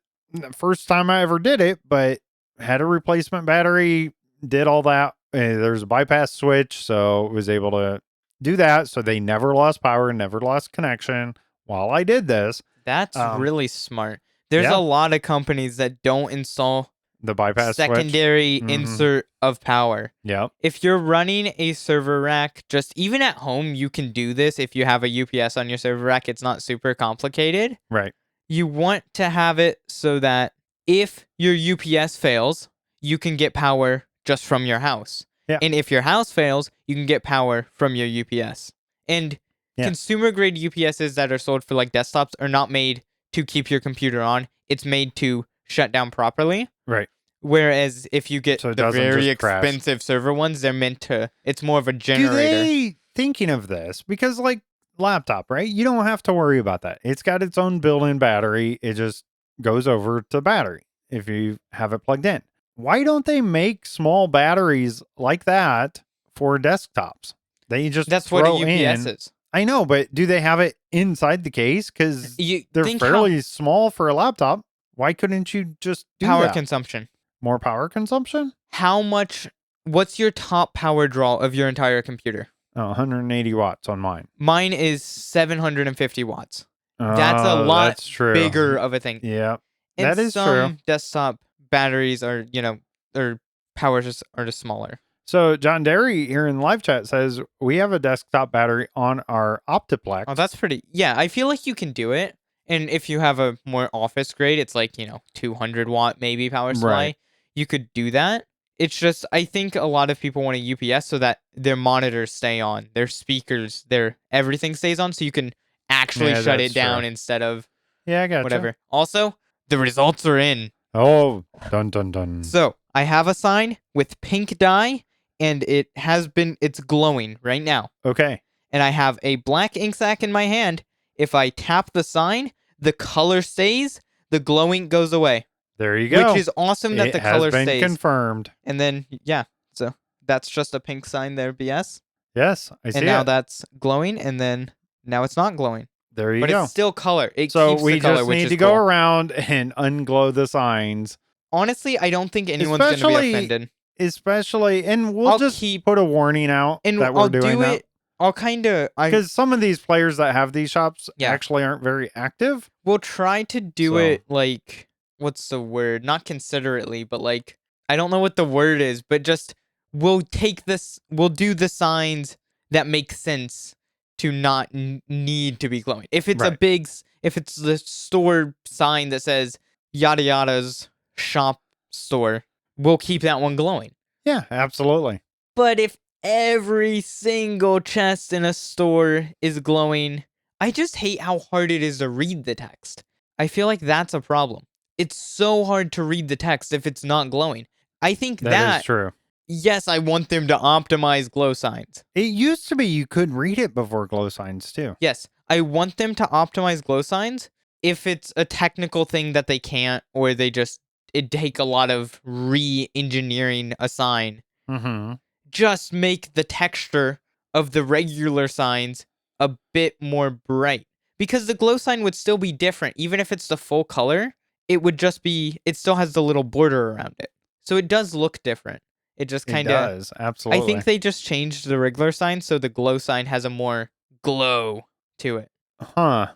first time I ever did it, but had a replacement battery, did all that. There's a bypass switch, so was able to do that so they never lost power, never lost connection while I did this. That's really smart. There's yeah. a lot of companies that don't install The bypass secondary switch. insert of power. Yep. If you're running a server rack, just even at home, you can do this. If you have a UPS on your server rack, it's not super complicated. Right. You want to have it so that if your UPS fails, you can get power just from your house. Yeah. And if your house fails, you can get power from your UPS. And consumer grade UPSs that are sold for like desktops are not made to keep your computer on. It's made to shut down properly. Right. Whereas if you get So it the doesn't very just crash. expensive server ones, they're meant to, it's more of a generator. Do they, thinking of this, because like laptop, right? You don't have to worry about that. It's got its own built-in battery. It just goes over to battery if you have it plugged in. Why don't they make small batteries like that for desktops? They just That's what a throw UPS in. is. I know, but do they have it inside the case? Because they're fairly small for a laptop. Why couldn't you just do power that? consumption? More power consumption? How much? What's your top power draw of your entire computer? 180 watts on mine. Mine is 750 watts. That's a lot bigger of a thing. Yeah, and that is some true. Desktop batteries are, their power are just smaller. So John Derry here in the live chat says we have a desktop battery on our Optiplex. Oh, that's pretty. Yeah, I feel like you can do it. And if you have a more office grade, it's like 200 watt maybe power supply. Right. You could do that. It's just, I think a lot of people want a UPS so that their monitors stay on, their speakers, their everything stays on, so you can actually shut it down instead of I got whatever. Also, the results are in. Oh, dun dun dun. So I have a sign with pink dye, and it's glowing right now. Okay. And I have a black ink sac in my hand. If I tap the sign, the color stays, the glowing goes away. There you go. Which is awesome that the color stays. It has been confirmed. And then, so that's just a pink sign there, BS. Yes, I see And now that's glowing, and then now it's not glowing. There you go. But it's still color. It so keeps we the color, just which need is to go around and unglow the signs. Honestly, I don't think anyone's going to be offended. Especially, and we'll just put a warning out that we're doing that. I'll kind of... Because some of these players that have these shops actually aren't very active. We'll try to do it like... What's the word? Not considerately, but like... I don't know what the word is, but just... We'll do the signs that make sense to not need to be glowing. If it's if it's the store sign that says yada yada's shop store, we'll keep that one glowing. Yeah, absolutely. But if every single chest in a store is glowing, I just hate how hard it is to read the text. I feel like that's a problem. It's so hard to read the text if it's not glowing. I think that is true. Yes, I want them to optimize glow signs. It used to be you could read it before glow signs too. Yes, I want them to optimize glow signs if it's a technical thing that they can't, or it'd take a lot of re-engineering a sign. Mm-hmm. Just make the texture of the regular signs a bit more bright. Because the glow sign would still be different. Even if it's the full color, it still has the little border around it. So it does look different. It just kind of... It does, absolutely. I think they just changed the regular sign so the glow sign has a more glow to it. Huh.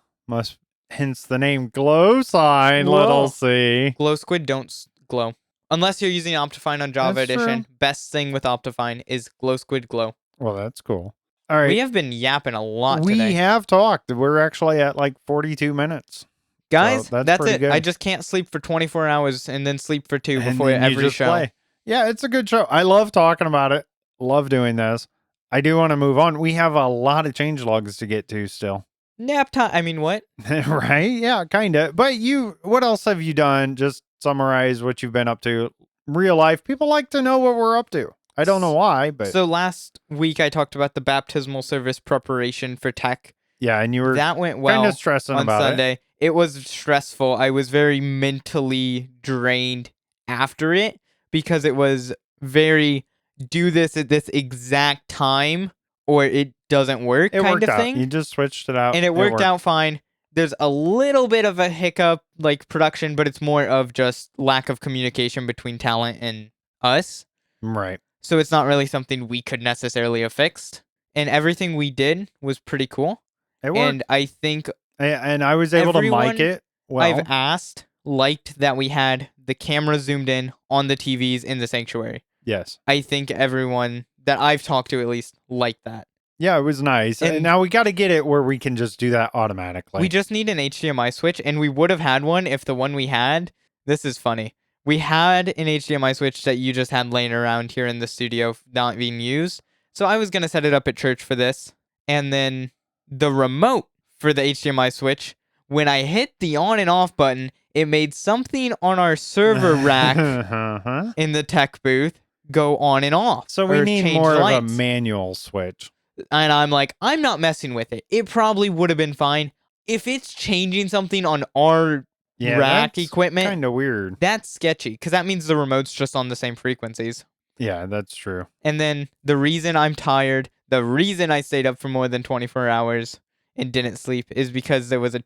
Hence the name glow sign, little c. Glow squid don't glow. Unless you're using Optifine on Java Edition. True. Best thing with Optifine is glow squid glow. Well, that's cool. All right. We have been yapping a lot today. We have talked. We're actually at like 42 minutes. Guys, so that's it. Good. I just can't sleep for 24 hours and then sleep for 2 before every show. Play. Yeah, it's a good show. I love talking about it. Love doing this. I do want to move on. We have a lot of changelogs to get to still. Nap time. I mean, what? Right? Yeah, kind of. But what else have you done? Just summarize what you've been up to. Real life. People like to know what we're up to. I don't know why, but... So last week I talked about the baptismal service preparation for tech. Yeah, and you were that went well kind of stressing on about Sunday. It was stressful. I was very mentally drained after it because it was very do this at this exact time or it doesn't work kind of thing. You just switched it out. And it worked out fine. There's a little bit of a hiccup, like production, but it's more of just lack of communication between talent and us. Right. So it's not really something we could necessarily have fixed. and everything we did was pretty cool. It worked. And I think And I was able to mic everyone it I've well. asked liked that we had the camera zoomed in on the TVs in the sanctuary. Yes. I think everyone that I've talked to at least liked that. Yeah, it was nice. And And now we got to get it where we can just do that automatically. we just need an HDMI switch, and we would have had one if the one we had. This is funny. We had an HDMI switch that you just had laying around here in the studio not being used. So I was going to set it up at church for this. And then the remote for the HDMI switch, when I hit the on and off button, it made something on our server rack in the tech booth go on and off. So we or need change more of a lights. manual switch. And I'm like, I'm not messing with it. It probably would have been fine. If it's changing something on our rack equipment, Kind of weird. that's sketchy because that means the remote's just on the same frequencies. Yeah, that's true. And then the reason I'm tired, the reason I stayed up for more than 24 hours and didn't sleep is because there was a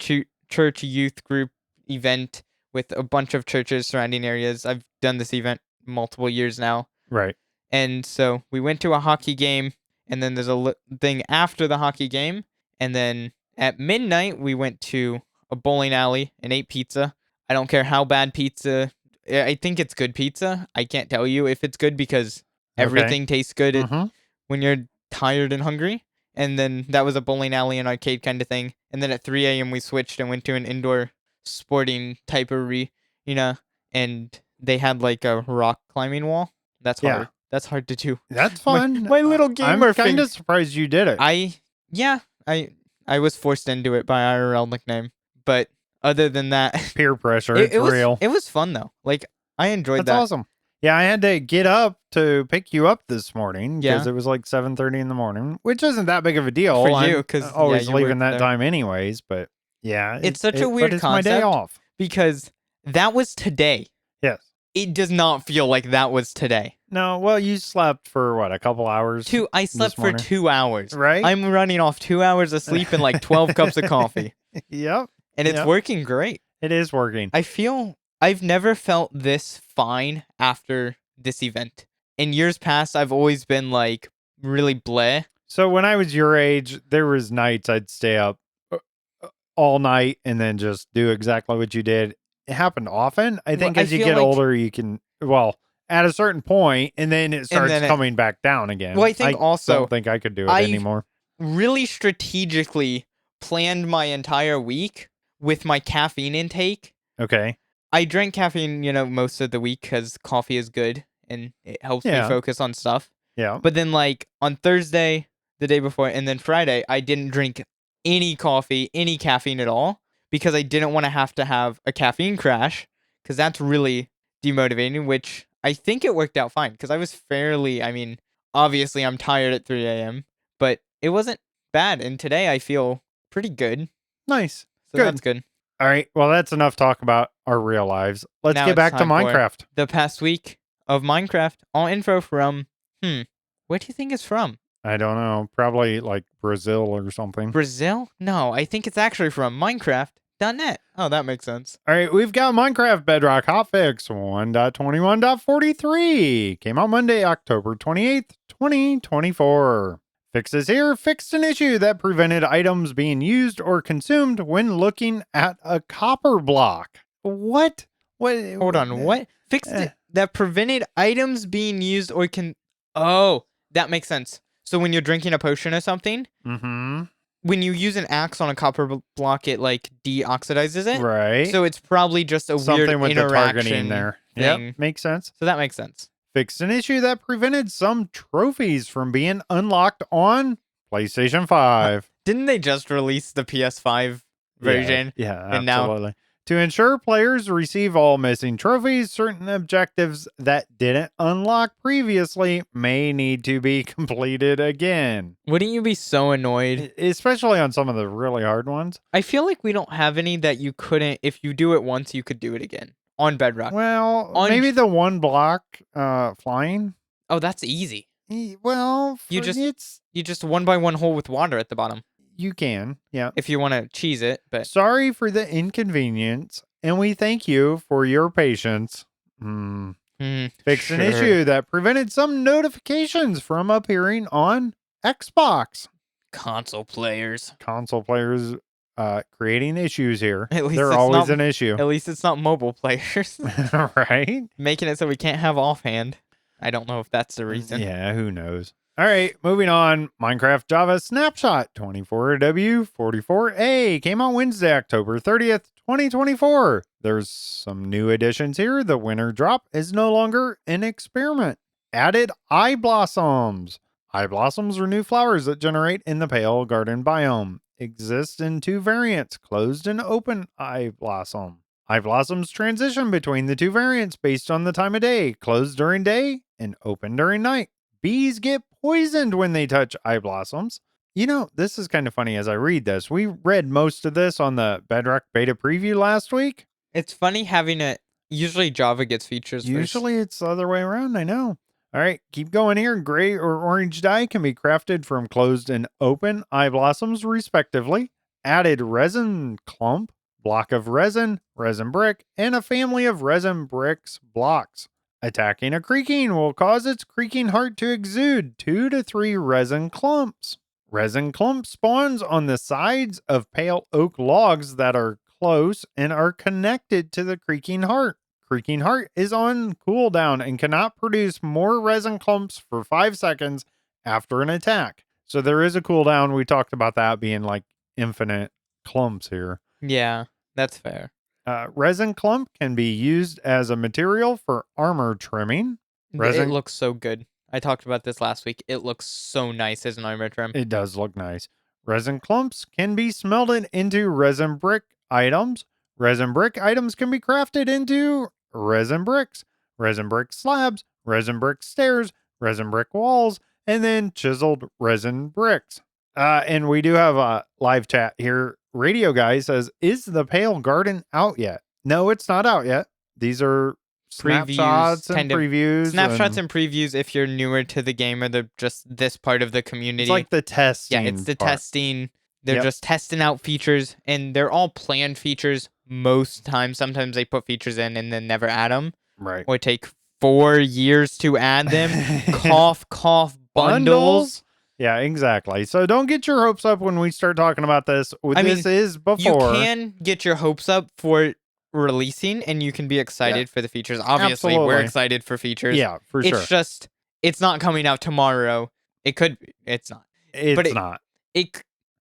church youth group event with a bunch of churches surrounding areas. I've done this event multiple years now. Right. And so we went to a hockey game, and then there's a thing after the hockey game. And then at midnight, we went to a bowling alley and ate pizza. I don't care how bad pizza. I think it's good pizza. I can't tell you if it's good because everything tastes good when you're tired and hungry. And then that was a bowling alley and arcade kind of thing. And then at 3 a.m. we switched and went to an indoor sporting type of and they had like a rock climbing wall. That's hard. Yeah. That's hard to do. That's fun. My little gamer I'm kind of surprised you did it. I was forced into it by IRL nickname, but other than that, Peer pressure. It's real. It was fun though. Like I enjoyed That's that. awesome. Yeah, I had to get up to pick you up this morning because Yeah. it was like 7:30 in the morning, which isn't that big of a deal. For I'm you, 'cause, always you leaving work that there. time anyways. But yeah, It's such a weird but it's my day concept. off. Because that was today. Yes. It does not feel like that was today. No, well, you slept for what, a couple hours? I slept for morning? 2 hours. Right? I'm running off 2 hours of sleep and like 12 cups of coffee. Yep. And it's Yep. working great. It is working. I feel I've never felt this fine after this event. In years past, I've always been like really bleh. So when I was your age, there was nights I'd stay up all night and then just do exactly what you did. It happened often. I think I as you feel get like- older, you can, at a certain point, and then it starts then coming back down again. Well, I think also don't think I could do it I- anymore. Really strategically planned my entire week with my caffeine intake. Okay. I drank caffeine, most of the week because coffee is good and it helps me Yeah. focus on stuff. Yeah. But then, like, on Thursday, the day before, and then Friday, I didn't drink any coffee, any caffeine at all because I didn't want to have a caffeine crash because that's really demotivating, which I think it worked out fine because I was obviously I'm tired at 3 a.m., but it wasn't bad. And today I feel pretty good. Nice. So Good. that's good. All right. Well, that's enough talk about our real lives. Let's Now get it's back to time for- Minecraft. The past week of Minecraft, all info from, what do you think it's from? I don't know. Probably like Brazil or something. Brazil? No, I think it's actually from Minecraft.net. Oh, that makes sense. All right, we've got Minecraft Bedrock Hotfix 1.21.43. Came out Monday, October 28th, 2024. Fixes here. Fixed an issue that prevented items being used or consumed when looking at a copper block. What? What? Hold on, what? Fixed it that prevented items being used or Oh, that makes sense. So when you're drinking a potion or something, Mm-hmm. when you use an axe on a copper block, it like deoxidizes it. Right. So it's probably just a Something weird with the interaction targeting there. thing. Yep, makes sense. So that makes sense. Fixed an issue that prevented some trophies from being unlocked on PlayStation 5. Didn't they just release the PS5 version? Yeah, and now- absolutely. To ensure players receive all missing trophies, certain objectives that didn't unlock previously may need to be completed again. Wouldn't you be so annoyed? Especially on some of the really hard ones. I feel like we don't have any that you couldn't, if you do it once, you could do it again on Bedrock. Well, On- maybe the one block flying. Oh, that's easy. Well, You it's You just one by one hole with water at the bottom you can. Yeah. if you want to cheese it. But Sorry for the inconvenience, and we thank you for your patience. Fixed an sure. issue that prevented some notifications from appearing on Xbox. Console players. Console players creating issues here. At least They're it's always not, an issue. At least it's not mobile players. Right? Making it so we can't have offhand. I don't know if that's the reason. Yeah, who knows? All right, moving on. Minecraft Java Snapshot 24W44A came out Wednesday, October 30th, 2024. There's some new additions here. The winter drop is no longer an experiment. Added eye blossoms. Eye blossoms are new flowers that generate in the pale garden biome. Exist in two variants, closed and open eye blossom. Eye blossoms transition between the two variants based on the time of day, closed during day and open during night. Bees get poisoned when they touch eye blossoms. You know, this is kind of funny as I read this. We read most of this on the Bedrock beta preview last week. It's funny having it. Usually Java gets features first. Usually it's the other way around, I know. All right, keep going here. Gray or orange dye can be crafted from closed and open eye blossoms, respectively. Added resin clump, block of resin, resin brick, and a family of resin bricks blocks. Attacking a creaking will cause its creaking heart to exude 2 to 3 resin clumps. Resin clump spawns on the sides of pale oak logs that are close and are connected to the creaking heart. Creaking heart is on cooldown and cannot produce more resin clumps for 5 seconds after an attack. So there is a cooldown. We talked about that being like infinite clumps here. Yeah, that's fair. Resin clump can be used as a material for armor trimming. It looks so good. I talked about this last week. It looks so nice as an armor trim. It does look nice. Resin clumps can be smelted into resin brick items. Resin brick items can be crafted into resin bricks, resin brick slabs, resin brick stairs, resin brick walls, and then chiseled resin bricks. And we do have a live chat here. Radio Guy says, is the Pale Garden out yet? No, it's not out yet. These are snapshots and previews. Snapshots and previews if you're newer to the game or just this part of the community. It's like the testing. Yeah, it's the part. testing. They're just testing out features, and they're all planned features most times. Sometimes they put features in and then never add them. Right. Or take 4 years to add them. Cough, cough, bundles. Yeah, exactly. So don't get your hopes up when we start talking about this. Is before. You can get your hopes up for releasing, and you can be excited for the features. Obviously, we're excited for features. Yeah, for sure. It's just, it's not coming out tomorrow. It could, it's not. It's not.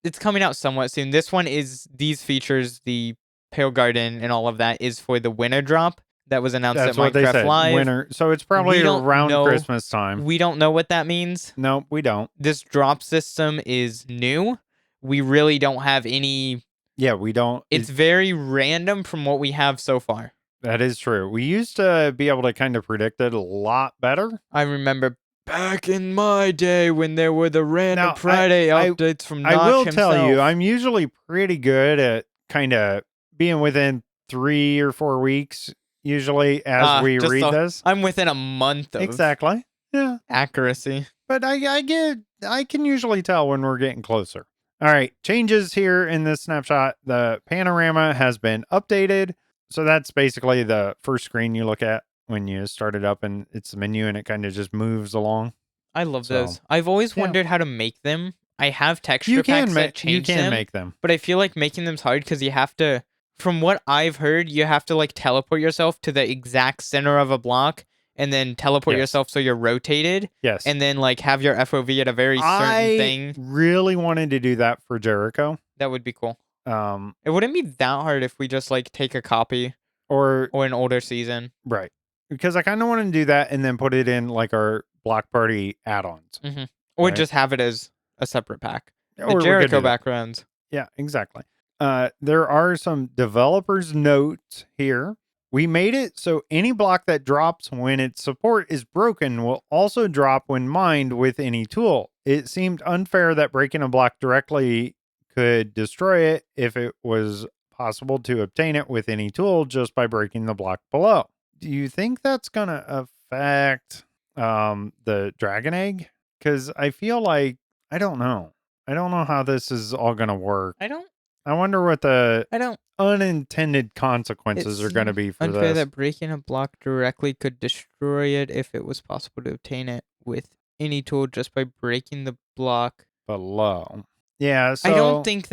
It's coming out somewhat soon. This one is, these features, the Pale Garden and all of that is for the winter drop that was announced at Minecraft Live. Winter. So it's probably around Christmas time. We don't know what that means. No, we don't. This drop system is new. We really don't have any. Yeah, we don't. It's very random from what we have so far. That is true. We used to be able to kind of predict it a lot better. I remember back in my day when there were the random Friday updates from Notch I will himself. tell you, I'm usually pretty good at kind of being within 3 or 4 weeks, usually, as we read this. I'm within a month of exactly. Yeah. accuracy. But I can usually tell when we're getting closer. All right, changes here in this snapshot. The panorama has been updated. So that's basically the first screen you look at when you start it up, and it's the menu, and it kind of just moves along. I love those. I've always wondered how to make them. I have texture packs that change them. You can make them. But I feel like making them's hard because you have to, from what I've heard, you have to like teleport yourself to the exact center of a block and then teleport yourself so you're rotated. Yes. And then like have your FOV at a very certain thing. I really wanted to do that for Jericho. That would be cool. It wouldn't be that hard if we just like take a copy or an older season. Right. Because I kind of want to do that and then put it in like our block party add-ons. Mm-hmm. Or just have it as a separate pack. The Jericho backgrounds. Yeah, exactly. There are some developers' notes here. We made it so any block that drops when its support is broken will also drop when mined with any tool. It seemed unfair that breaking a block directly could destroy it if it was possible to obtain it with any tool just by breaking the block below. Do you think that's going to affect the dragon egg? Because I feel like, I don't know how this is all going to work. I wonder what the unintended consequences are going to be for unfair this. That breaking a block directly could destroy it if it was possible to obtain it with any tool just by breaking the block. below. Yeah, I don't so think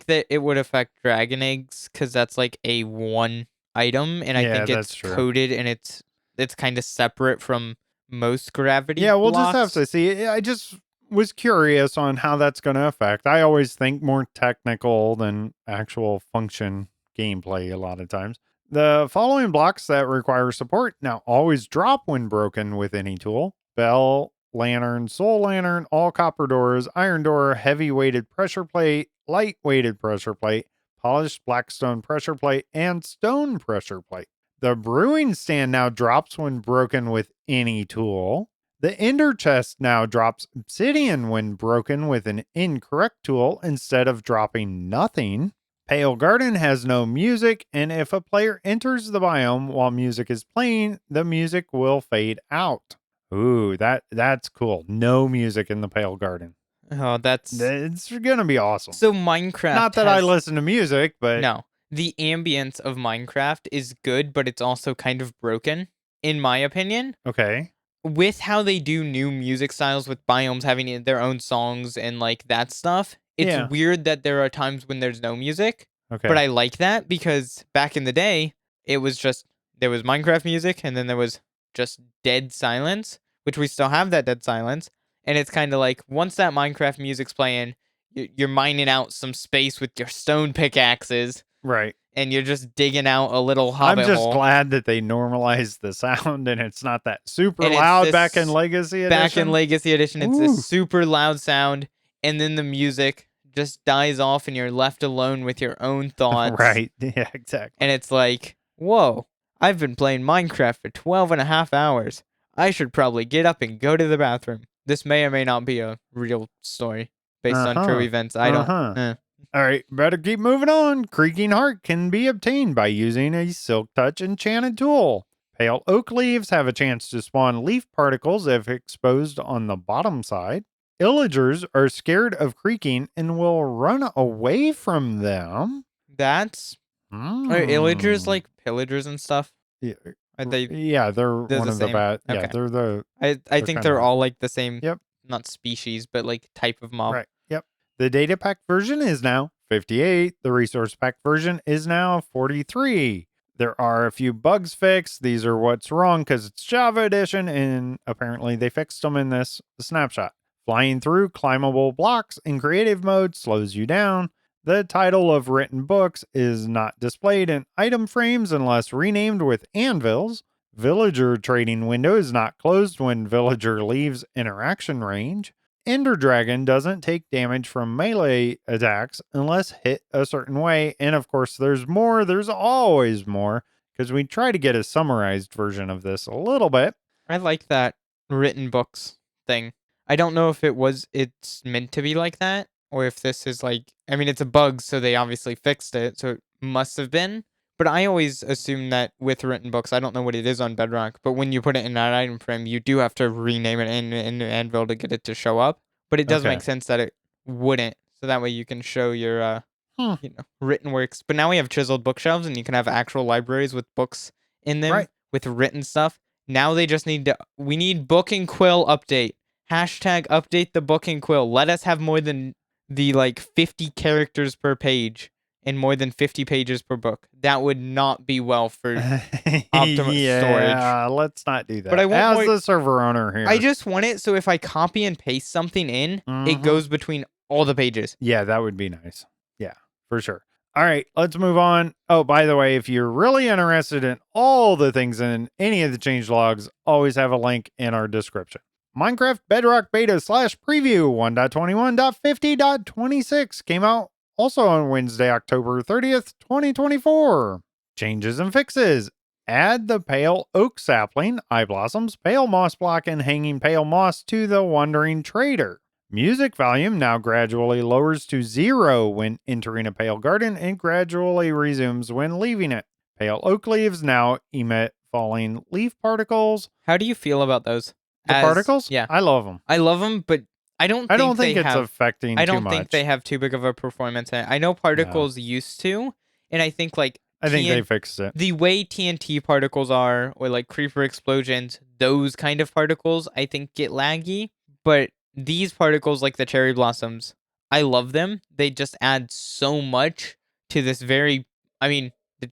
that it would affect dragon eggs because that's like a one item, and I yeah, think that's it's true. coded and it's kind of separate from most gravity Yeah, we'll just have blocks. to see. I just was curious on how that's going to affect. I always think more technical than actual function gameplay a lot of times. The following blocks that require support now always drop when broken with any tool: bell, lantern, soul lantern, all copper doors, iron door, heavy weighted pressure plate, light weighted pressure plate, polished blackstone pressure plate, and stone pressure plate. The brewing stand now drops when broken with any tool. The ender chest now drops obsidian when broken with an incorrect tool instead of dropping nothing. Pale Garden has no music, and if a player enters the biome while music is playing, the music will fade out. Ooh, that's cool. No music in the Pale Garden. Oh, that's It's gonna be awesome. so Not Minecraft that I has listen to music, but no. The ambience of Minecraft is good, but it's also kind of broken, in my opinion. okay. With how they do new music styles with biomes having their own songs and like that stuff, it's Yeah. weird that there are times when there's no music. But Okay. I like that because back in the day, it was just there was Minecraft music and then there was just dead silence, which we still have that dead silence. And it's kind of like once that Minecraft music's playing, you're mining out some space with your stone pickaxes Right. and you're just digging out a little I'm hobbit just hole. glad that they normalized the sound and it's not that super And it's loud back in this Legacy back in Edition. Legacy Edition, it's this Ooh. super loud sound, and then the music just dies off, and you're left alone with your own thoughts. Right. Yeah, And exactly. it's like, whoa, I've been playing Minecraft for 12 and a half hours. I should probably get up and go to the bathroom. This may or may not be a real story based on true Uh-huh. events. I don't. Uh-huh. All right, better keep moving on. Creaking Heart can be obtained by using a Silk Touch enchanted tool. Pale oak leaves have a chance to spawn leaf particles if exposed on the bottom side. Illagers are scared of creaking and will run away from them. That's. Are illagers Hmm. like pillagers and stuff? Yeah, Are they. yeah, they're They're one the of the same. bad. Yeah, Okay. they're I they're think kind of they're bad. all like the same, Yep. not species, but like type of mob. Right. Yep. The data pack version is now 58. The resource pack version is now 43. There are a few bugs fixed. These are what's wrong because it's Java edition, and apparently they fixed them in this snapshot. Flying through climbable blocks in creative mode slows you down. The title of written books is not displayed in item frames unless renamed with anvils. Villager trading window is not closed when villager leaves interaction range. Ender Dragon doesn't take damage from melee attacks unless hit a certain way. And of course, there's more. There's always more because we try to get a summarized version of this a little bit. I like that written books thing. I don't know if it's meant to be like that or if this is like I mean it's a bug so they obviously fixed it so it must have been. But I always assume that with written books, I don't know what it is on Bedrock, but when you put it in that item frame, you do have to rename it in Anvil to get it to show up. But it does Okay. make sense that it wouldn't. So that way you can show your Hmm. written works. But now we have chiseled bookshelves and you can have actual libraries with books in them Right. with written stuff. Now they just we need book and quill update. Hashtag update the book and quill. Let us have more than the like 50 characters per page and more than 50 pages per book. That would not be well for optimal storage. Yeah, let's not do But I that. want As more. the server owner here. I just want it so if I copy and paste something in, it Mhm. goes between all the pages. Yeah, that would be nice. Yeah, for sure. All right, let's move on. Oh, by the way, if you're really interested in all the things in any of the changelogs, always have a link in our description. Minecraft Bedrock Beta slash preview 1.21.50.26 came out also on Wednesday, October 30th, 2024. Changes and fixes. Add the pale oak sapling, eye blossoms, pale moss block, and hanging pale moss to the wandering trader. Music volume now gradually lowers to 0 when entering a pale garden and gradually resumes when leaving it. Pale oak leaves now emit falling leaf particles. How do you feel about those? The particles? Yeah, I love them. I love them, but I don't I don't think they think it's have. affecting I too don't think they much. have too big of a performance. I know No. particles used to, and I think like I think they fixed it. The way TNT particles are, or like creeper explosions, those kind of particles, I think get laggy. But these particles, like the cherry blossoms, I love them. They just add so much to this the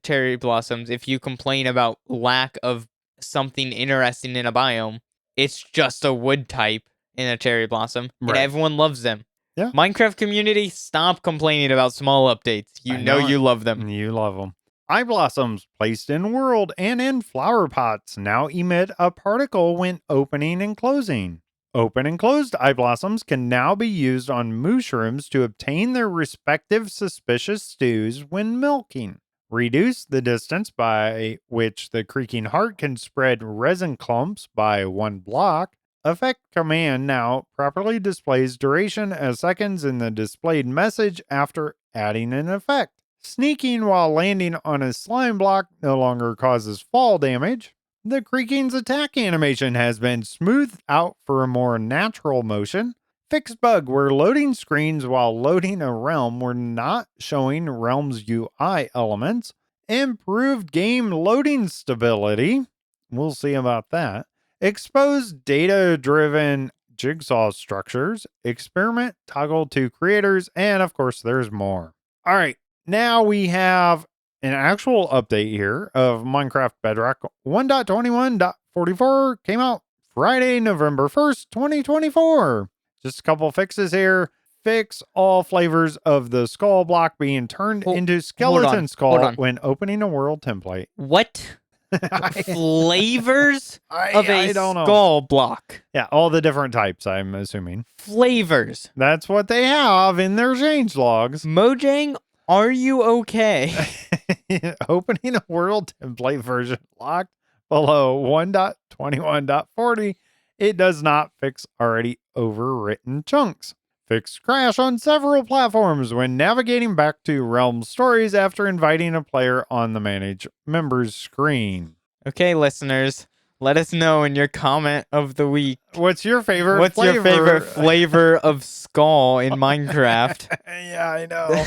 cherry blossoms, if you complain about lack of something interesting in a biome, it's just a wood type in a cherry blossom, and Right. everyone loves them. Yeah. Minecraft community, stop complaining about small updates. You know you love them. You love them. Eye blossoms placed in world and in flower pots now emit a particle when opening and closing. Open and closed eye blossoms can now be used on mushrooms to obtain their respective suspicious stews when milking. Reduce the distance by which the creaking heart can spread resin clumps by 1 block. Effect command now properly displays duration as seconds in the displayed message after adding an effect. Sneaking while landing on a slime block no longer causes fall damage. The creaking's attack animation has been smoothed out for a more natural motion. Fixed bug where loading screens while loading a realm were not showing realm's UI elements. Improved game loading stability. We'll see about that. Exposed data driven jigsaw structures. Experiment toggle to creators. And of course, there's more. All right. Now we have an actual update here of Minecraft Bedrock 1.21.44 came out Friday, November 1st, 2024. Just a couple fixes here. Fix all flavors of the skull block being turned into skeleton skull when opening a world template. What? Flavors of a skull block? Yeah, all the different types, I'm assuming. Flavors. That's what they have in their changelogs. Mojang, are you okay? Opening a world template version locked below 1.21.40. It does not fix already overwritten chunks. Fixed crash on several platforms when navigating back to Realm stories after inviting a player on the manage members screen. Okay, listeners, let us know in your comment of the week. What's your favorite What's flavor? your favorite flavor of skull in Minecraft? Yeah, I know.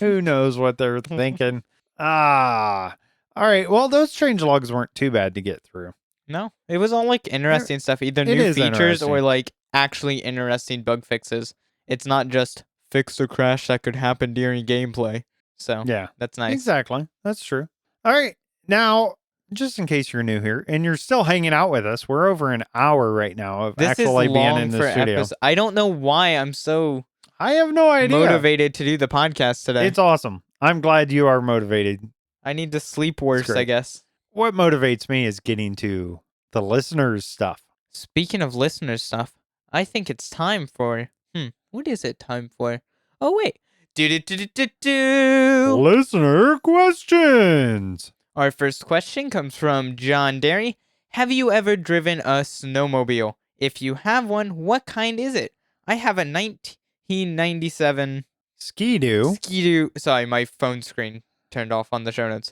Who knows what they're thinking? All right. Well, those changelogs weren't too bad to get through. No, it was all like interesting stuff, either new features or like actually interesting bug fixes. It's not just fix a crash that could happen during gameplay. So yeah, that's nice. Exactly. That's true. All right. Now, just in case you're new here and you're still hanging out with us, we're over an hour right now of actually being in the studio. I don't know why I'm so I have no idea. Motivated to do the podcast today. It's awesome. I'm glad you are motivated. I need to sleep worse, I guess. What motivates me is getting to the listeners' stuff. Speaking of listeners' stuff, I think it's time for... what is it time for? Oh, wait. Listener questions. Our first question comes from John Derry. Have you ever driven a snowmobile? If you have one, what kind is it? I have a 1997 Ski-Doo. Sorry, my phone screen turned off on the show notes.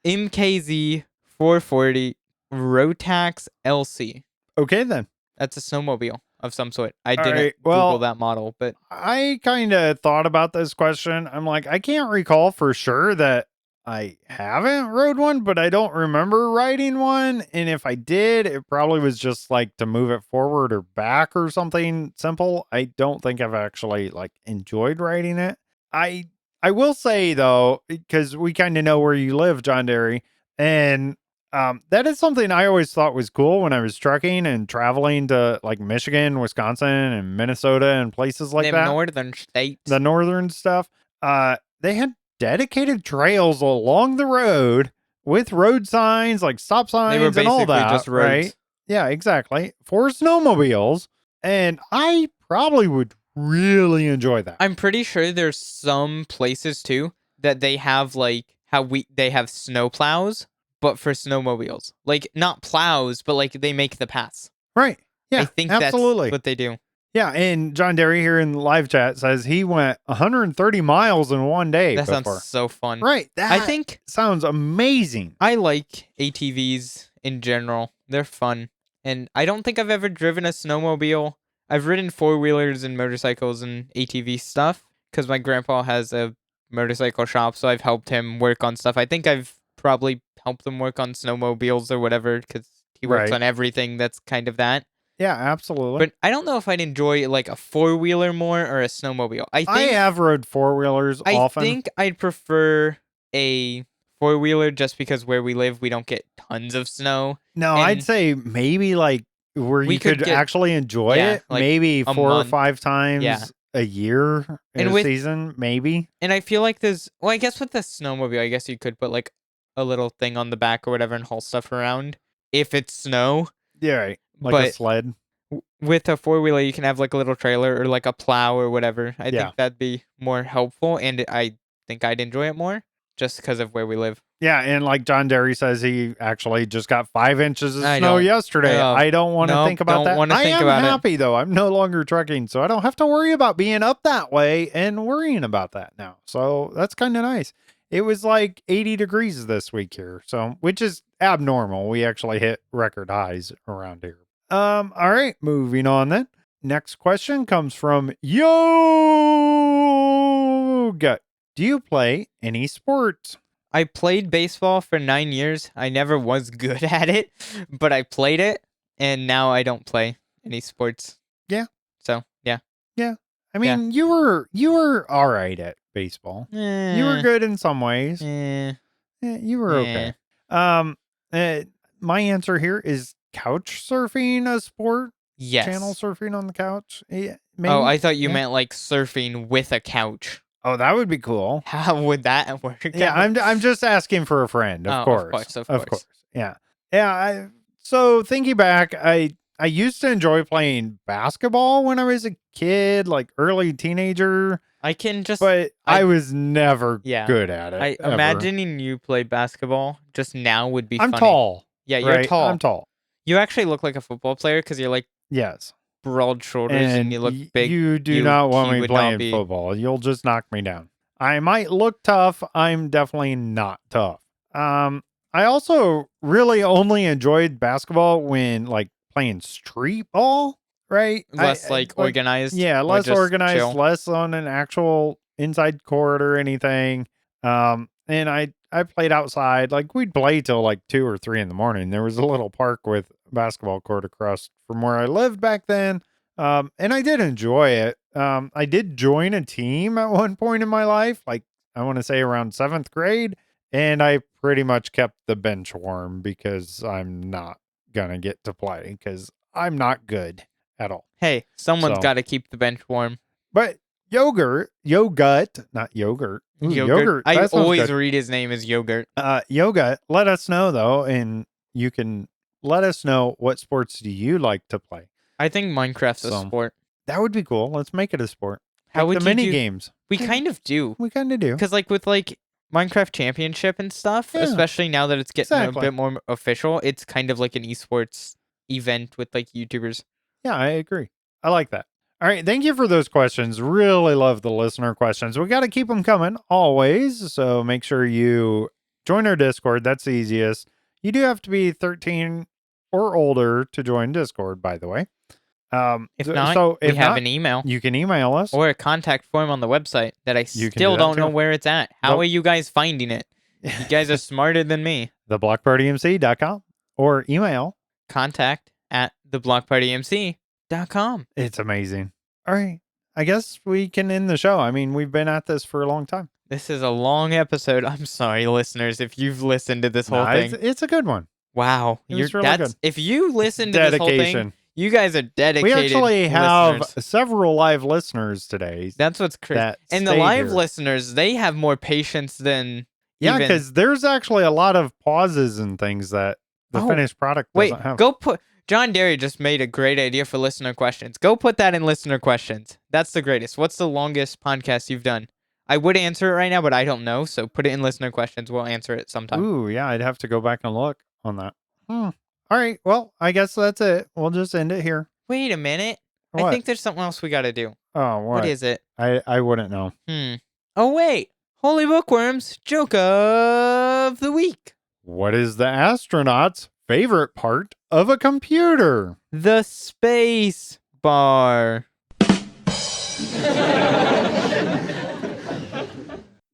MKZ 440 Rotax LC. Okay, then. That's a snowmobile of some sort. I didn't Google that model, but I kind of thought about this question. I'm like, I can't recall for sure that I haven't rode one, but I don't remember riding one. And if I did, it probably was just like to move it forward or back or something simple. I don't think I've actually like enjoyed riding it. I will say though, because we kind of know where you live, John Derry, and that is something I always thought was cool when I was trucking and traveling to like Michigan, Wisconsin, and Minnesota and places like that. Northern states. The northern stuff. They had dedicated trails along the road with road signs, like stop signs and all that. Just right? Yeah, exactly. For snowmobiles. And I probably would really enjoy that. I'm pretty sure there's some places too that they have like they have snow plows, but for snowmobiles. Like not plows, but like they make the paths. Right. Yeah. I think absolutely. That's what they do. Yeah, and John Derry here in the live chat says he went 130 miles in one day. That sounds so fun. Right. I think sounds amazing. I like ATVs in general. They're fun. And I don't think I've ever driven a snowmobile. I've ridden four-wheelers and motorcycles and ATV stuff because my grandpa has a motorcycle shop, so I've helped him work on stuff. I think I've probably helped him work on snowmobiles or whatever, because he works Right. on everything that's kind of that. Yeah, absolutely. But I don't know if I'd enjoy like a 4-wheeler more or a snowmobile. I have rode 4-wheelers often. I think I'd prefer a 4-wheeler just because where we live, we don't get tons of snow. No, I'd say maybe like where We you could could get- actually enjoy yeah, it, like maybe a 4 or month. 5 times Yeah. a year in And a with- season, maybe. And I feel like I guess with the snowmobile, I guess you could put like a little thing on the back or whatever and haul stuff around if it's snow. Yeah, right. Like a But- sled. With a 4-wheeler, you can have like a little trailer or like a plow or whatever. I Yeah. think that'd be more helpful, and I think I'd enjoy it more just because of where we live. Yeah, and like John Derry says, he actually just got 5 inches of I snow don't- yesterday. I don't want to nope, think about don't that. wanna I think am about it. happy though. I'm no longer trekking, so I don't have to worry about being up that way and worrying about that now. So that's kind of nice. It was like 80 degrees this week here, so which is abnormal. We actually hit record highs around here. All right, moving on then. Next question comes from Yoga. Do you play any sports? I played baseball for 9 years. I never was good at it, but I played it, and now I don't play any sports. Yeah. So, yeah. I mean, you were all right at baseball. You were good in some ways. You were okay. My answer here is couch surfing a sport. Yes. Channel surfing on the couch. Yeah, maybe. Oh, I thought you Yeah. meant like surfing with a couch. Oh, that would be cool. How would that work? Yeah, I'm just asking for a friend, of course. Of course. Yeah. Yeah, so thinking back, I used to enjoy playing basketball when I was a kid, like early teenager, I can just but I was never Yeah. good at it. ever. imagining you play basketball just now would be I'm funny. tall. Yeah, you're right? tall. I'm tall. You actually look like a football player because you're like Yes. broad shoulders and you look big. You do You- not want he me would not playing be- football. You'll just knock me down. I might look tough. I'm definitely not tough. I also really only enjoyed basketball when like playing street ball, right? Less organized. Yeah, or less just organized, chill. less on an actual inside court or anything. And I played outside. Like we'd play till like 2 or 3 in the morning. There was a little park with basketball court across from where I lived back then. And I did enjoy it. I did join a team at one point in my life, like I want to say around 7th grade, and I pretty much kept the bench warm because I'm not gonna get to play because I'm not good at all. Hey, someone's So- got to keep the bench warm. But yogurt, not yogurt. Ooh, yogurt. I that sounds always good. read his name as yogurt. Yoga. Let us know though, and you can let us know what sports do you like to play. I think Minecraft's a So, sport. That would be cool. Let's make it a sport. How Like would the you mini do? games? We kind of do. We kind of do. Because like with like Minecraft Championship and stuff, Yeah. especially now that it's getting Exactly. a bit more official, it's kind of like an esports event with like YouTubers. Yeah, I agree. I like that. All right. Thank you for those questions. Really love the listener questions. We got to keep them coming always. So make sure you join our Discord. That's the easiest. You do have to be 13 or older to join Discord, by the way. If so- not, so we if have not, an email you can email us. or a contact form on the website that I You can do still that don't know too. where it's at. How Nope. are you guys finding it? You guys are smarter than me. theblockpartymc.com or email. Contact at theblockpartymc.com. It's amazing. All right. I guess we can end the show. I mean, we've been at this for a long time. This is a long episode. I'm sorry, listeners, if you've listened to this whole Nah, thing. it's a good one. Wow, It was really good. if you listen to this whole thing, Dedication. you guys are dedicated. We actually have listeners. several live listeners today. That's what's crazy. that And the stay live here. listeners, they have more patience than Yeah, even- because there's actually a lot of pauses and things that the Oh, finished product Wait, doesn't have. go put. John Derry just made a great idea for listener questions. Go put that in listener questions. That's the greatest. What's the longest podcast you've done? I would answer it right now, but I don't know. So put it in listener questions. We'll answer it sometime. Ooh, yeah, I'd have to go back and look on that. All right, well, I guess that's it. We'll just end it here. Wait a minute. I What? think there's something else we got to do. Oh, what? What is it? I wouldn't know. Oh, wait. Holy Bookworm's Joke of the Week. What is the astronaut's favorite part of a computer? The space bar.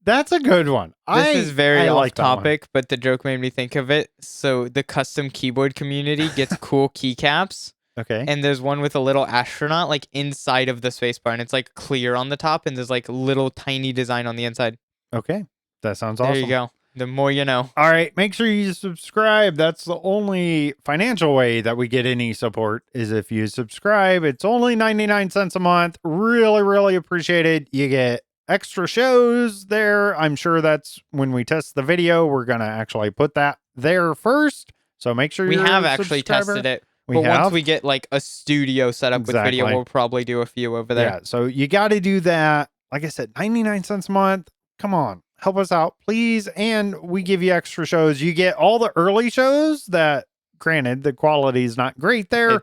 That's a good one. This is very I off like that one. topic, but the joke made me think of it. So the custom keyboard community gets cool keycaps. Okay. And there's one with a little astronaut like inside of the spacebar, and it's like clear on the top, and there's like little tiny design on the inside. Okay. That sounds There awesome. you go. The more you know. All right. Make sure you subscribe. That's the only financial way that we get any support is if you subscribe. It's only 99 cents a month. Really, really appreciate it. You get extra shows there. I'm sure that's when we test the video. We're going to actually put that there first. So make sure We you're have a actually subscriber. tested it. We But have. once we get like a studio set up with video, Exactly. we'll probably do a few over there. Yeah, so you got to do that. Like I said, 99 cents a month. Come on, help us out, please. And we give you extra shows. You get all the early shows that, granted, the quality is not great there,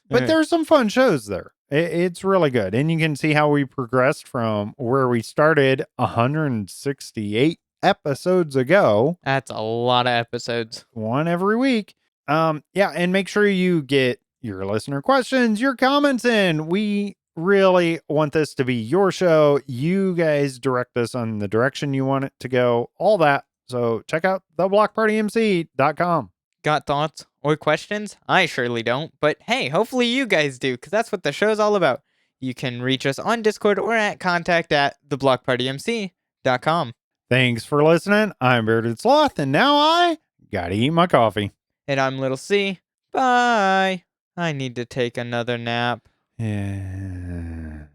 but there's some fun shows there. It's really good. And you can see how we progressed from where we started 168 episodes ago. That's a lot of episodes. One every week. Yeah, and make sure you get your listener questions, your comments in. We really want this to be your show. You guys direct us on the direction you want it to go, all that. So check out theblockpartymc.com. Got thoughts or questions? I surely don't. But hey, hopefully you guys do, because that's what the show's all about. You can reach us on Discord or at contact@theblockpartymc.com. Thanks for listening. I'm Bearded Sloth, and now I gotta eat my coffee. And I'm Little C. Bye. I need to take another nap. Yeah.